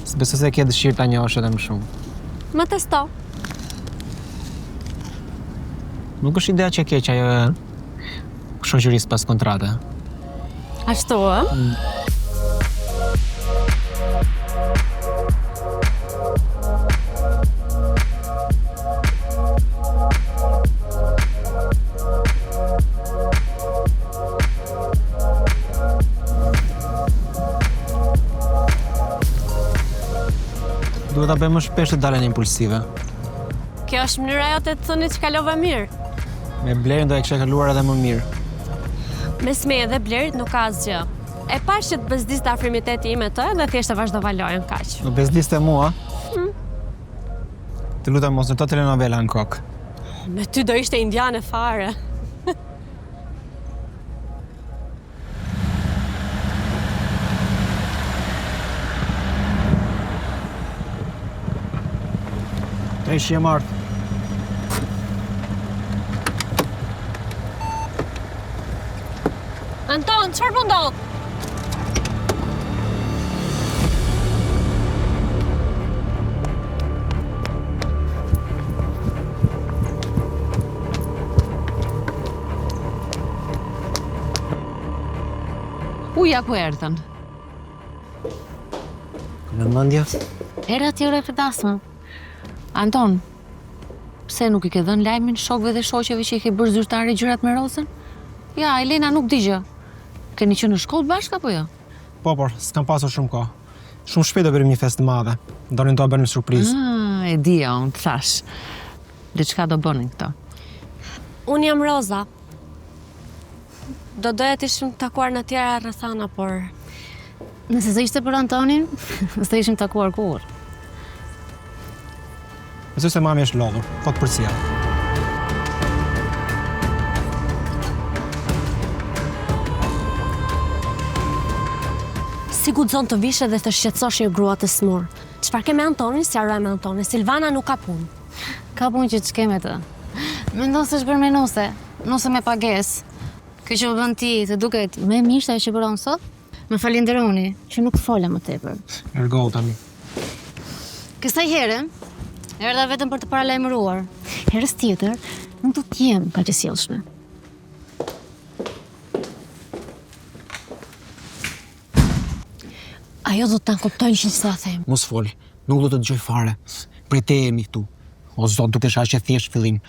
S'besoj se ke dëshirë ta njohësh edhe më shumë. Më testo. Nuk është ideja që keq ajo e shoqërisë pas kontrate. Ashtu, ë? Duhet ta bëjmë më shpesh të dalën impulsive. Kjo është mënyra jote të thoni që kalova mirë. Me Blerin do e kisha kaluar edhe më mirë. Mes me edhe Blerit nuk ka asgjë. E pash që të bezdiste afrimiteti ime të dhe thjesht e vazhdova lojën kaq. Në bezdiste mua? Të lutem mos ndërto telenovela në kokë. Me ty do ishte indiane fare. Të ishi e martë. Anton, çfarë po ndodh? Uja ku erdhën? Në mendje? Era tjera e përdasme. Anton, pse nuk i ke dhënë lajmin shokëve dhe shoqeve që i ke bërë zyrtari gjërat me Rozën? Ja, Elena nuk di gjë. Keni qenë në shkollë bashkë apo jo? Po, por, s'kam pasur shumë kohë. Shumë shpejt do bërim një festë të madhe. Donin të bënim surprizë. E dija, unë të thash. Diçka do bënin këto. Unë jam Roza. Do doja të ishim takuar në tjera rrethana, por Nëse se ishte për Antonin, s'të ishim takuar kur. Besoj se mami është lodhur, po të përcia. si guxon të vishe dhe të shqetësosh një grua të smur. Çfarë ke me Antonin, si arroj me Antonin. Silvana nuk ka punë. Ka punë që të shkeme të. Mendon se është bërë me nuse me pagesë. Kjo që bën ti të duket më mirë se që bëron sot, më falenderoni që nuk fola më tepër. Ergo tani. Kësaj herë, erdha vetëm për të paralajmëruar. Herës tjetër, nuk do të jem kaq e sjellshme. Ajo do të na kuptojnë që sa them. Mos fol, nuk do të dëgjoj fare. Prej te jemi këtu. O zot, duke shaq që thjesht fillim.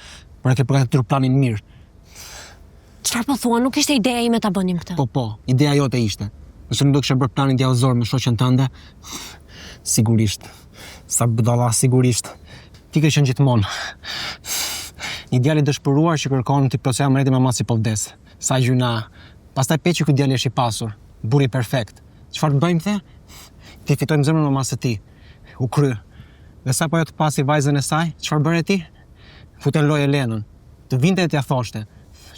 Por e ke përgatitur planin mirë. Çfarë po thua? Nuk ishte ideja ime ta bënim këtë. Po, ideja jote ishte. Nëse nuk do kishe bërë planin djallëzor me shoqen tënde, sigurisht. Sa budalla, sigurisht. Ti ke qenë gjithmonë. Një djalë i dëshpëruar që kërkon të plotësoj amretin me masi po vdes. Sa gjuna. Pastaj peqi ky djalë është i pasur, burri perfekt. Çfarë të bëjmë the? Ti fitojmë zemrën me masë ti. U kry. Dhe sa po ajo të pasi vajzën e saj, çfarë bëre ti? Futen lojë Elenën. Të vinte e t'ja thoshte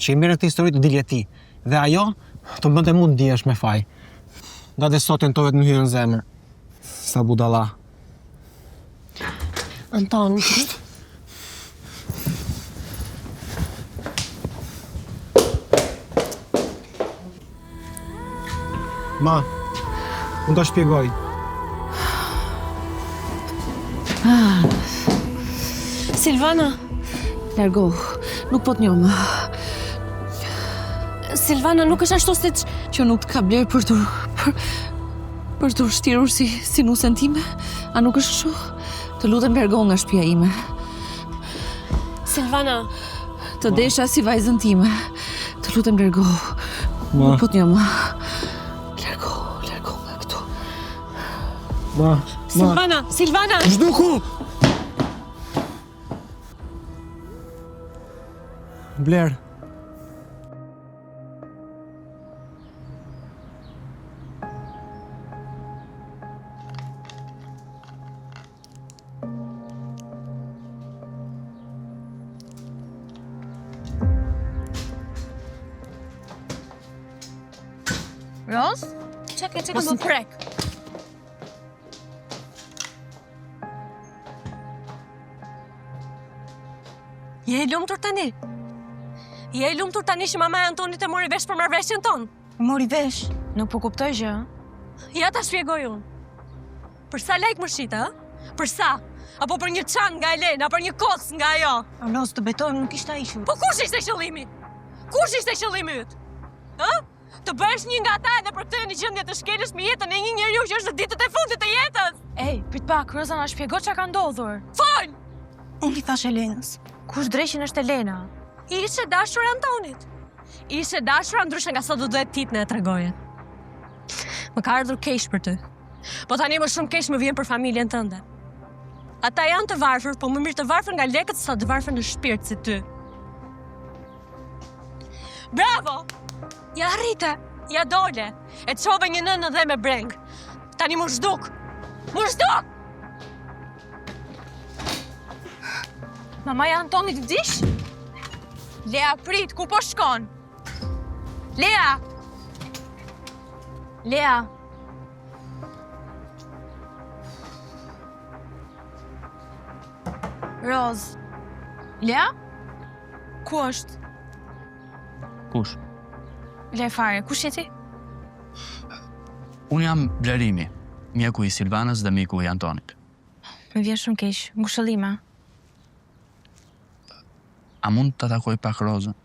që i merre këtë histori të dilje ti. Dhe ajo të bënte mu të dihesh me faj. Nga dhe sot tentohet më hyrë në zemër. Sa budalla. Anton. Ma, unë ta shpjegoj. Silvana, Largo, nuk po të njoh më. Silvana nuk është ashtu siç Që nuk të ka blerë për të vështirur si nusën time. A nuk është kështu? Të lutem largo nga shtëpia ime. Silvana, Të desha si vajzën time. Të lutem largo. Ma. Nuk po të njoh më. Largo nga këtu. Ma. Silvana. Zhduku! Blair. Roz? Çka do prek? Je e lumtur tani? Je e lumtur tani që mama e Antonit e mori vesh për marrëveshjen tonë? Mori vesh, nuk po kuptoj gjë. Ja ta shpjegoj unë. Për sa lek më shita, ë? Për sa? Apo për një çan nga Elena, për një kos nga ajo? Roz, të betojmë nuk ishte ai që. Po kush ishte qëllimi? Kush ishte qëllimi yt? Ë? Të bësh një nga ata edhe për këtë një gjendje të shkelësh me jetën e një njeriu që është në ditët e fundit të jetës. Ej, prit pak, Roza na shpjego çka ka ndodhur. Fol! Unë i thash Elenës. Kush dreshin është Elena? Ishe dashur Antonit. Ishe dashur ndryshe nga sa do duhet ti të na tregoje. Më ka ardhur keq për ty. Po tani më shumë keq më vjen për familjen tënde. Ata janë të varfër, po më mirë të varfër nga lekët se sa të varfër në shpirt si ty. Bravo! Ja rrite, ja dole. E çove një nënë dhe me breng. Tani më zhduk. Më zhduk! Mamaja Antonit vdish? Lea, prit, ku po shkon? Lea! Lea! Roz. Lea? Ku është? Kush? Le fare, kush je ti? Unë jam Blerimi, mjeku i Silvanës dhe miku i Antonit. Më vjen shumë keq, ngushëllima. A mund të takoj pak Rozën?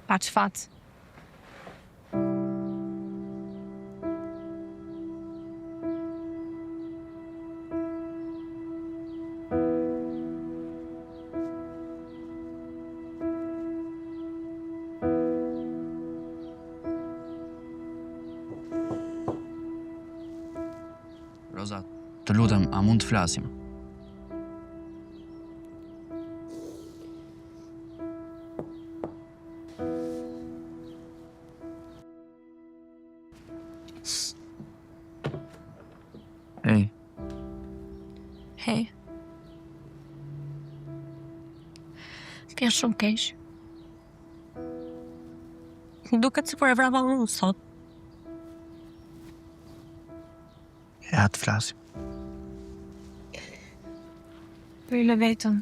Pa çfat. Roza, të lutem, a mund të flasim? Ej, Hej. Vjen shumë keq. Duket sikur e vrava unë sot. ja të flasim. Për vetën.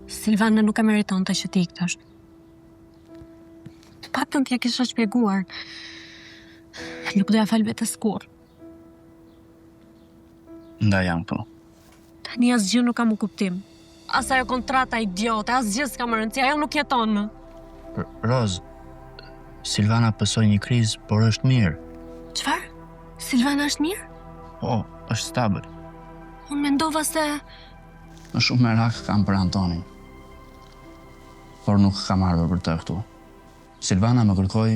Silvana nuk e meriton të që ti iktash. Të paktën t'ja kisha shpjeguar. Nuk doja fal vetes kur. Nda jam po. Tani asgjë nuk ka më kuptim. As ajo kontrata idiote, asgjë s'ka më rëndësi, ajo nuk jeton më. Roz, Silvana pësoj një krizë, por është mirë. Çfarë? Silvana është mirë? Po, është stabil. Unë mendova se... Më shumë merak kam për Antonin. Por nuk kam ardhur për të këtu. Silvana më kërkoi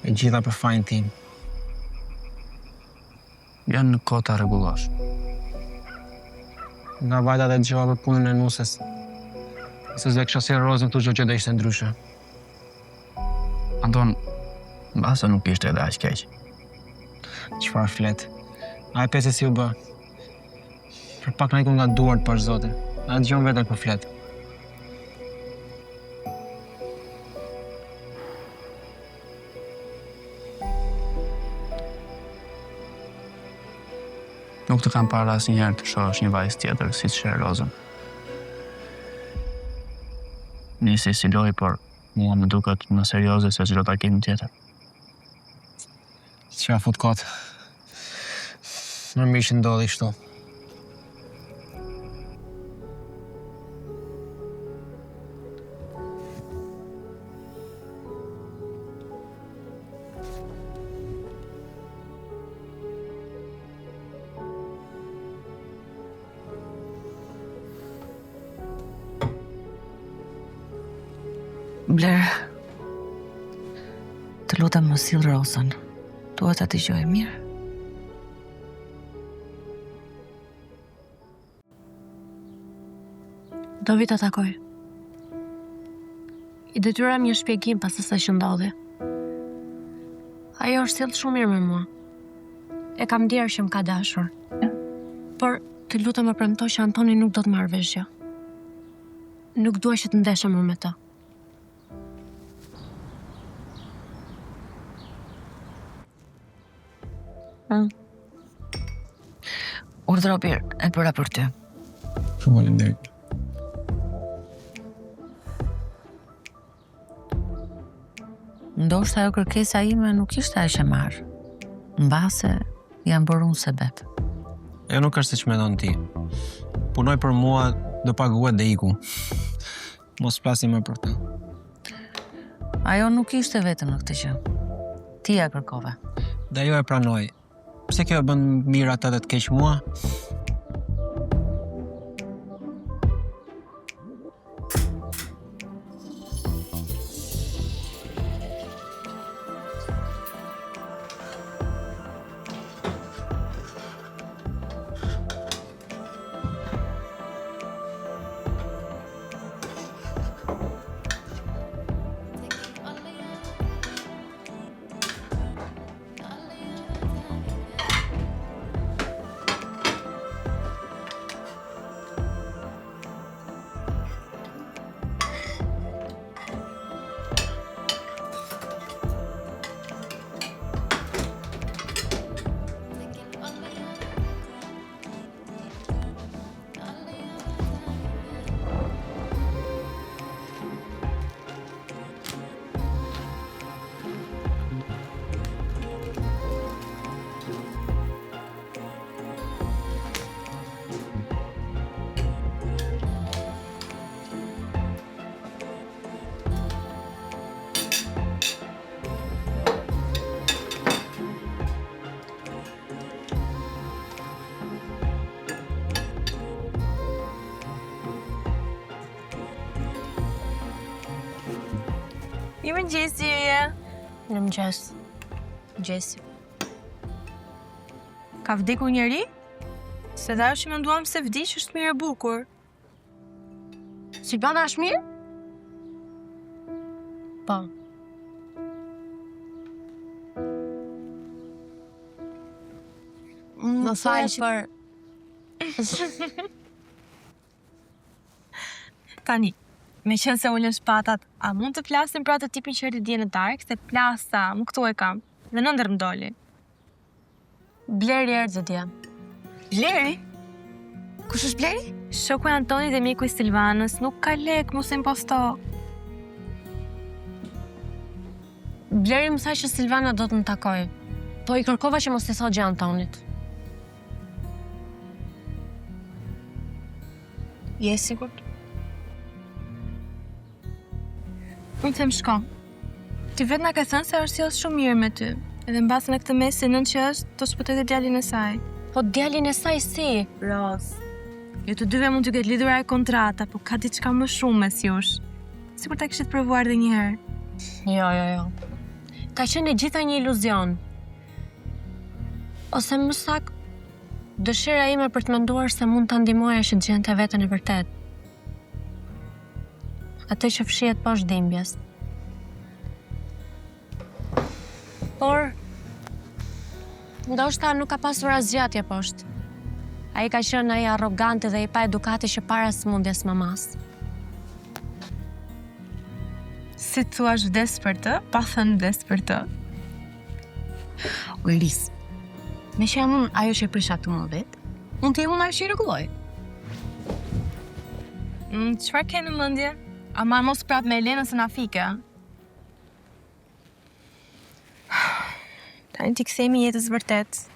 E gjitha për fajin tim. janë në kota rregullosh. Nga vajta dhe dëgjova për punën e nusës. Se zë kisha si Rozën këtu që do ishte ndryshe. Anton, mbase nuk ishte edhe aq keq. Çfarë flet? A e pesë si u bë? Për pak na iku nga duart për zotin. A dëgjon vetëm kur flet. Nuk të kam parë asnjëherë të shohësh një vajzë tjetër siç është Rozën. Nisi si loj, por mua më duket më serioze se çdo takim tjetër. Çfarë fut kot? Më mirë që ndodhi kështu. Bler, të lutem mos sill Rozën. Dua ta dëgjoj mirë. Do vi ta takoj. I detyruar një shpjegim pas asaj që ndodhi. Ajo është sjellë shumë mirë me mua. E kam ndjerë që më ka dashur. Por të lutem më premto që Antoni nuk do të marrë vesh gjë. Nuk dua që të ndeshem më me të. Urdhro birë, e bëra për ty. Shumë faleminderit. Ndoshta ajo kërkesa ime nuk ishte aq e marrë. Mbase jam bërë unë sebeb. Jo nuk është siç mendon ti. Punoj për mua, do paguhet dhe iku. Mos flasim më për këtë. Ajo nuk ishte vetëm në këtë gjë. Ti ja kërkove. Dhe ajo e pranoj. Pse kjo e bën mirë ata dhe të keq mua? Mirë mëngjesi, Yje. Në mëngjes. Mëngjesi. Ka vdekur njeri? Se dhe ajo që menduam se vdiq është mirë e bukur. Silvana është mirë? Po. Më falë për... Tani, Me qenë se ullën shpatat, a mund të flasim për atë tipin që rri dje në darkë, se plasa, më këtu e kam, dhe në ndër më doli. Bleri erdhë dje. Bleri? Kush është Bleri? Shoku e Antoni dhe miku i Silvanës, nuk ka lek, mos e imposto. Bleri më tha që Silvana do të më takoj. Po i kërkova që mos të thot gjë Antonit. Je sigurt? Unë them shko. Ti vetë na ka thënë se është sjellë shumë mirë me ty. Edhe mbas në këtë mes se nën që është, të shpëtoj dhe djalin e saj. Po djalin e saj si? Ros. Jo të dyve mund t'ju ketë lidhur ai kontrata, po ka diçka më shumë mes jush. Sikur ta kishit provuar edhe një herë. Jo. Ka qenë e gjitha një iluzion. Ose më saktë, dëshira ime për të menduar se mund ta ndihmoja që të gjente veten e vërtet. Atë që fshihet poshtë dhimbjes. Por ndoshta nuk ka pasur asgjë atje poshtë. Ai ka qenë ai arrogant dhe i pa edukati që para smundjes mamas. Si thua vdes për të, pa thënë vdes për të. Uelis, me që jam unë ajo që e prisha të më vetë, unë të jam unë ajo që i rregulloj. Çfarë ke në mendje? Ama mos prap me Elenën se na fike. Tani ti kthehemi jetës vërtet.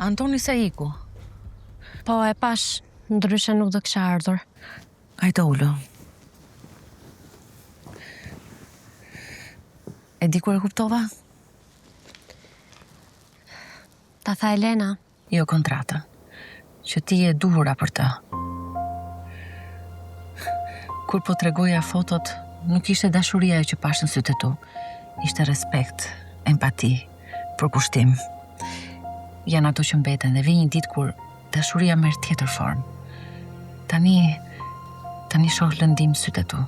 Antoni se iku. Po e pash, ndryshe nuk do kisha ardhur. Hajde ullu. E di kur e kuptova? Ta tha Elena. Jo kontrata. Që ti e duhura për të. Kur po tregoja fotot, nuk ishte dashuria që pashën sytë tu. Ishte respekt, empati, përkushtim. Janë ato që mbeten dhe vi një ditë kur dashuria merr tjetër formë. Tani shoh lëndim sytë tu.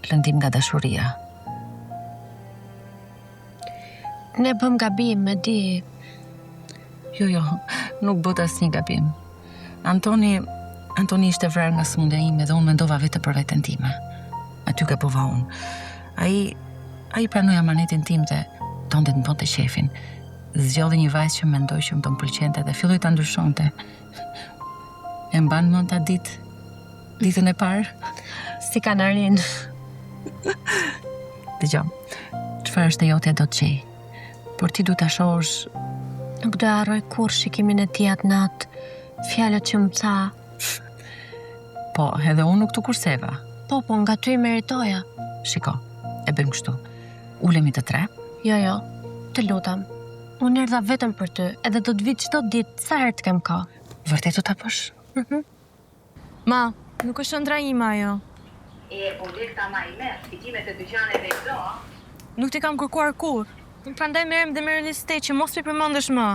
Lëndim nga dashuria. Ne bëm gabim, e di. Jo, nuk bota asnjë gabim. Antoni ishte vrarë nga smundja ime dhe unë mendova vetë për veten time. Aty gabova unë. Ai pranoi amanetin tim dhe donte të bënte shefin. Zgjodhi një vajzë që mendoj që më të më pëlqente dhe filloi ta ndryshonte. E mban mend ta ditën e parë? Si kanarin. Dëgjoj, çfarë është e jotja do të gjej. Por ti du ta shohësh. Nuk do e harroj kur shikimin e tij atë natë, fjalët që më tha. Po, edhe unë nuk të kurseva. Po, nga ty i meritoja. Shiko, e bëjmë kështu. Ulemi të tre? Jo, të lutem. Unë erdha vetëm për ty, edhe do të vi çdo ditë, sa herë të kem ka. Vërtet do ta bësh? Ma, nuk është ëndra ime ajo. Nuk ti kam kërkuar kur. Unë prandaj merrem dhe merr listë që mos i përmendesh më.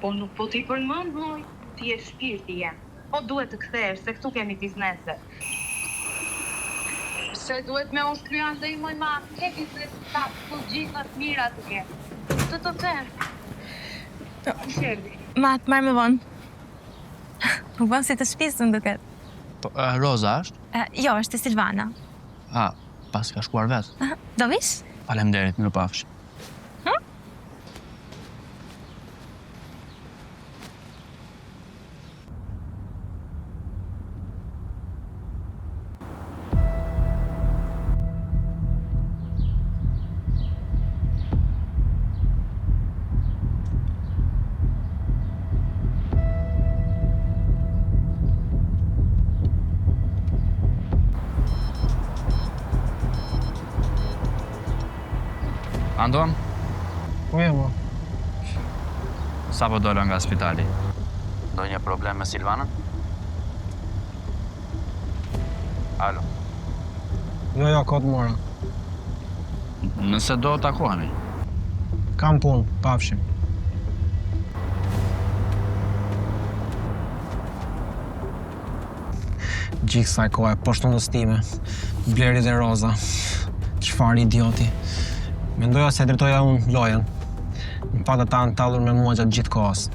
Po nuk po ti përmend, moj. Ti je shpirti jam. Po duhet të kthesh, se këtu kemi biznese. Se duhet me unë kryan dhe i moj ma, ke biznes ta, ku gjitha të mira të ke. Të them. Shërdi. Ma, të marrë me vonë. Më vonë si të shpisë të nduket. Roza është? Jo, është Silvana. Pas ka shkuar vetë. Do vish? Faleminderit, mirupafshim. Anton? Po e mo. Sa po dola nga spitali? Do një problem me Silvanën? Alo? Jo, kod mora. Nëse do takohemi. Kam punë, pafshim. Gjikë saj kohë, poshtundës time. Bleri dhe Roza. Çfarë idioti. Mendoja se drejtoja unë lojën. Në fatë ta në tallur me mua gjatë gjithë kohës.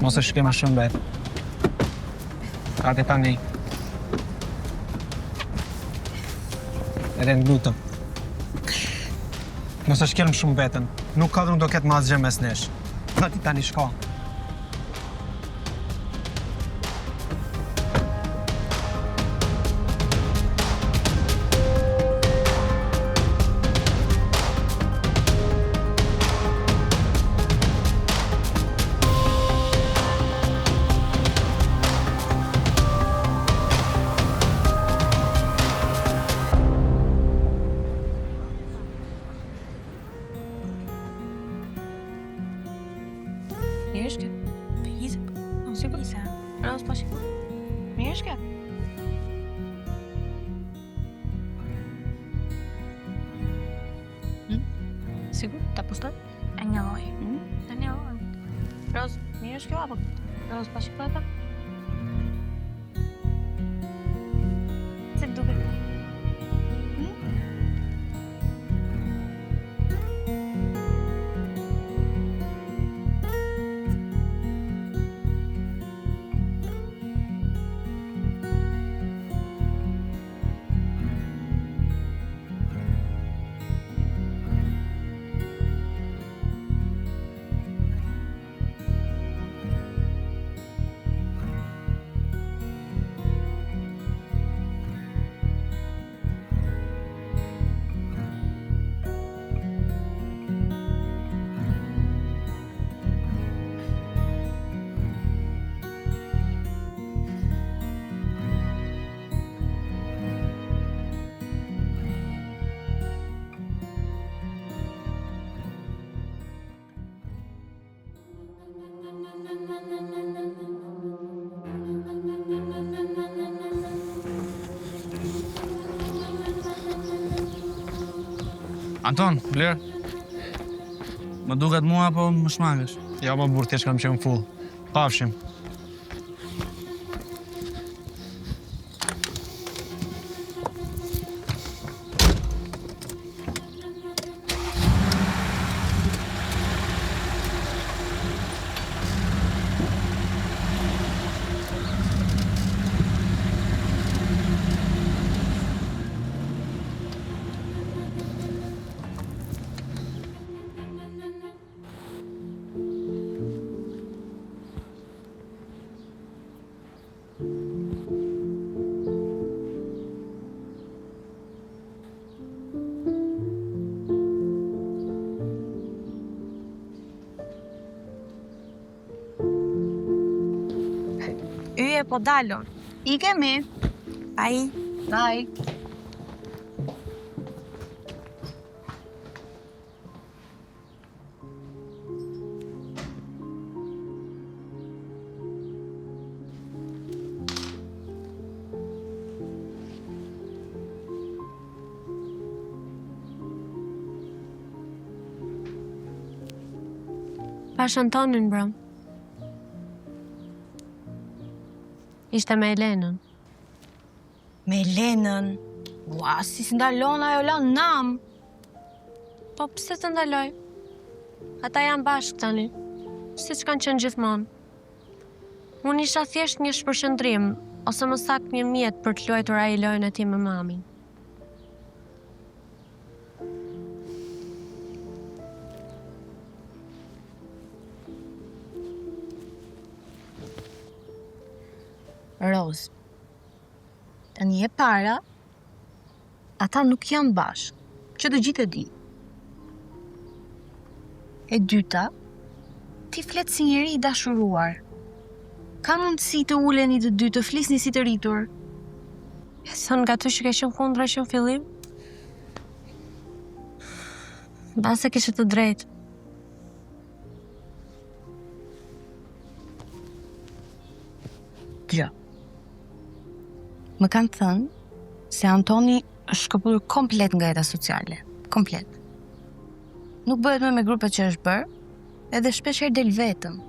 Mos e shkema shumë bet. Ate tani. Edhe në lutëm. Mos e shkelm shumë betën. Nuk ka dhe nuk do ketë ma asgjë mes nesh. Ate tani shko. Mirë shke? Pizë? Sigur? Pizë. Rose po shiko. Mirë shke? Sigur? Ta postoj? E një loj. E një loj. Rose, mirë shke apo? Rose po shiko ata? Si të duket? Anton, Bler. Më duket mua apo më shmangësh? Ja, ma burë, t'esh kam qenë full. Pafshim. Yje po dalon. I kemi. Ai. Bye. Pash Antonin, bro. Ishte me Elenën. Me Elenën. Ua, si s'ndalon ajo lan nam. Po pse të ndaloj? Ata janë bashkë tani, si që kanë qenë gjithmonë. Unë isha thjesht një shpërshëndrim, ose më saktë një mjet për të luajtur ai lojën e tij me mamin. Roz, tani e para, ata nuk janë bashkë, që të gjithë e di. E dyta, ti flet si njeri i dashuruar. Ka mundësi të uleni të dy të flisni si të rritur. E thënë nga të që ke qenë kundra që në fillim? Base kishe të drejtë. Gjë. Më kanë thënë se Antoni është shkëputtur komplet nga jeta sociale. Komplet. Nuk bëhet më me grupet që është bërë, edhe shpesh herë del vetëm.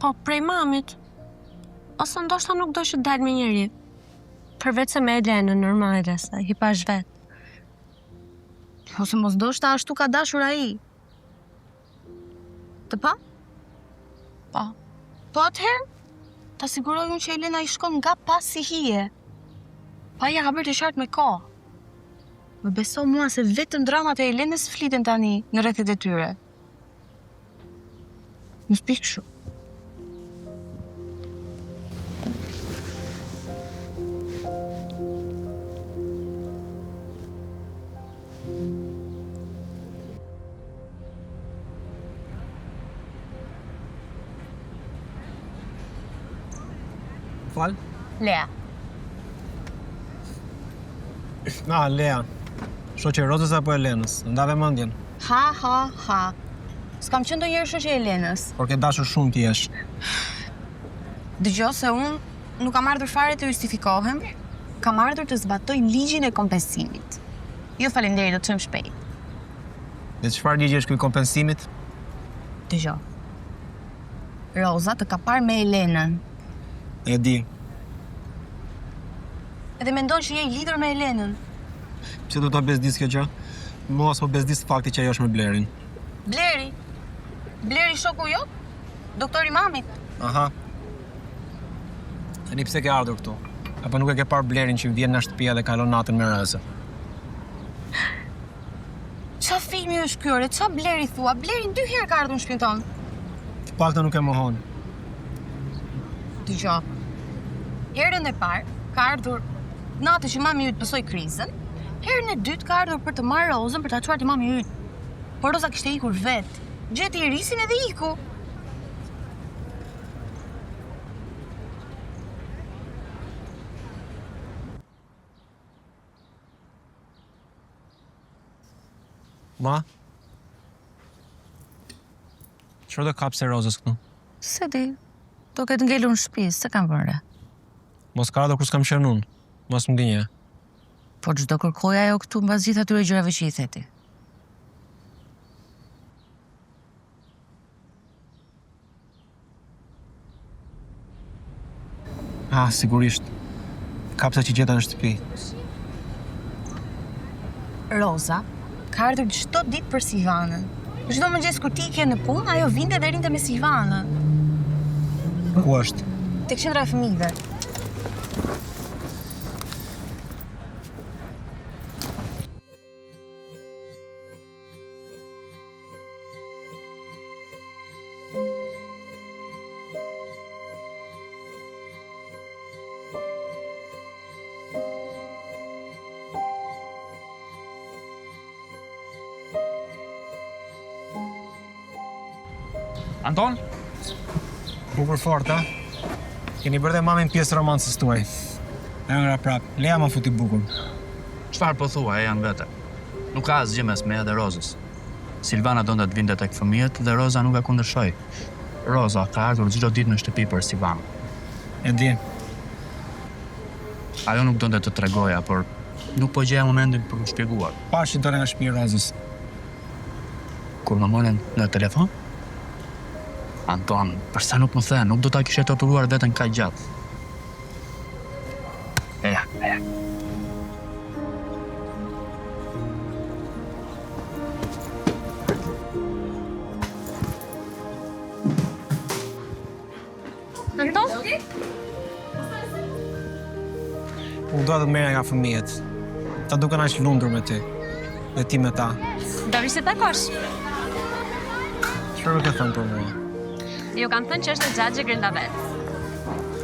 Po, prej mamit. Ose ndoshta nuk do që të dalë me njëri. Përveç se me Elenën, normale, sa i pash vetë. Ose mos ndoshta ashtu ka dashur ai. Të pa? Po. Po atëherë, ta siguroj unë që Elena i shkon nga pas si hije. Pa ja ka bërë të qartë me kohë. Më beso mua se vetëm dramat e Elenës fliten tani në rrethet e tyre. Më shpik kështu. Fal? Lea. Lea. Shoqe Rozës apo Elenës? Ndave mendjen. Ha. S'kam qenë ndonjëherë shoqe e Elenës. Por ke dashur shumë ti jesh. Dëgjoj se unë nuk kam ardhur fare të justifikohem. Kam ardhur të zbatoj ligjin e kompensimit. Jo faleminderit, do të çojmë shpejt. Dhe çfarë ligji është ky kompensimit? Dëgjoj. Roza të ka parë me Elenën. E di. Edhe mendon që je i lidhur me Elenën. Pse do ta bezdis kjo gjë? Mos po bezdis fakti që ajo është me Blerin. Bleri? Bleri shoku jot? Doktori mamit? Aha. Tani pse ke ardhur këtu? Apo nuk e ke parë Blerin që vjen në shtëpi dhe kalon natën me Rëzë? Qa filmi është ky ore? Qa Bleri thua? Blerin 2 herë ka ardhur në shtëpinë tonë. Të paktën nuk e mohon. Dëgjoj. Herën e parë ka ardhur natë që mami yt pësoi krizën. Herën e dytë ka ardhur për të marrë Rozën për ta çuar te mami yt. Por Roza kishte ikur vet. Gjeti Irisin edhe iku. Ma? Çfarë do kapse Rozës këtu? Se di, do ketë ngelur në shtëpi, se kam vënë. Mos ka ardhur kur s'kam qenë unë. Mos më gënje. Po çdo kërkoj ajo këtu mbas gjithë atyre gjërave që i theti. Sigurisht. Kapsa që gjeta në shtëpi. Roza ka ardhur çdo ditë për Silvanën. Çdo mëngjes kur ti ke në punë, ajo vinte dhe rinte me Silvanën. Ku është? Tek qendra e fëmijëve. Anton? Bukur fort, a? Keni bërë dhe mamin pjesë romancës tuaj. E ngra prap, leja ma futi bukur. Çfarë po thua, e janë vete. Nuk ka asgjë mes meja dhe Rozës. Silvana donte të vinte tek fëmijët dhe Roza nuk e kundërshoi. Roza ka ardhur çdo ditë në shtëpi për Silvana. E di. Ajo nuk donte të tregoja, por nuk po gjeja momentin për të shpjeguar. Pashi dole nga shtëpi e Rozës. Kur më morën në telefon? Anton, përsa nuk më the, nuk do ta kishe torturuar veten kaq gjatë. Eja. Anton? Nuk do të merja nga fëmijët. Ta duken aq lundur me ty. Dhe ti me ta. Do vish të takosh? Çfarë ke thënë për mua? Jo kam thënë që është në Xhaxhi Grindavet.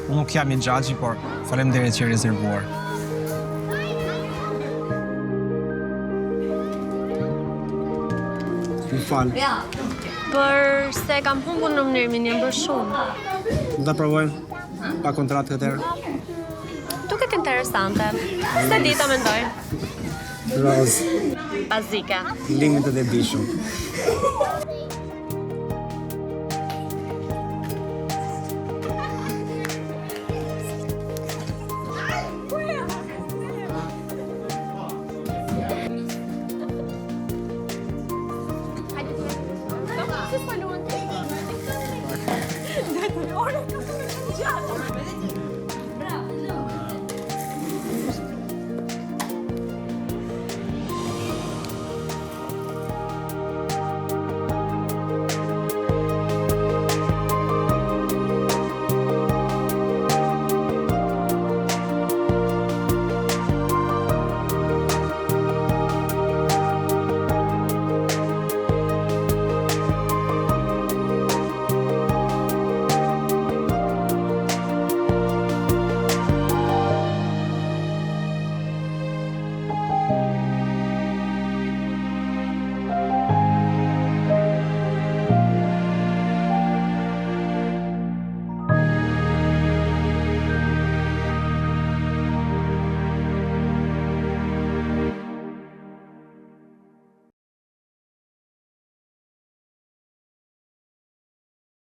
Unë nuk jam i Xhaxhi, por faleminderit që e rezervuar. Më fal. Por se kam humbur në mënyrë minjem bërë shumë. Do ta provojmë pa kontratë këtë herë. Duket interesante. Se di ta mendoj. Roz, Bazika. limit të debishëm.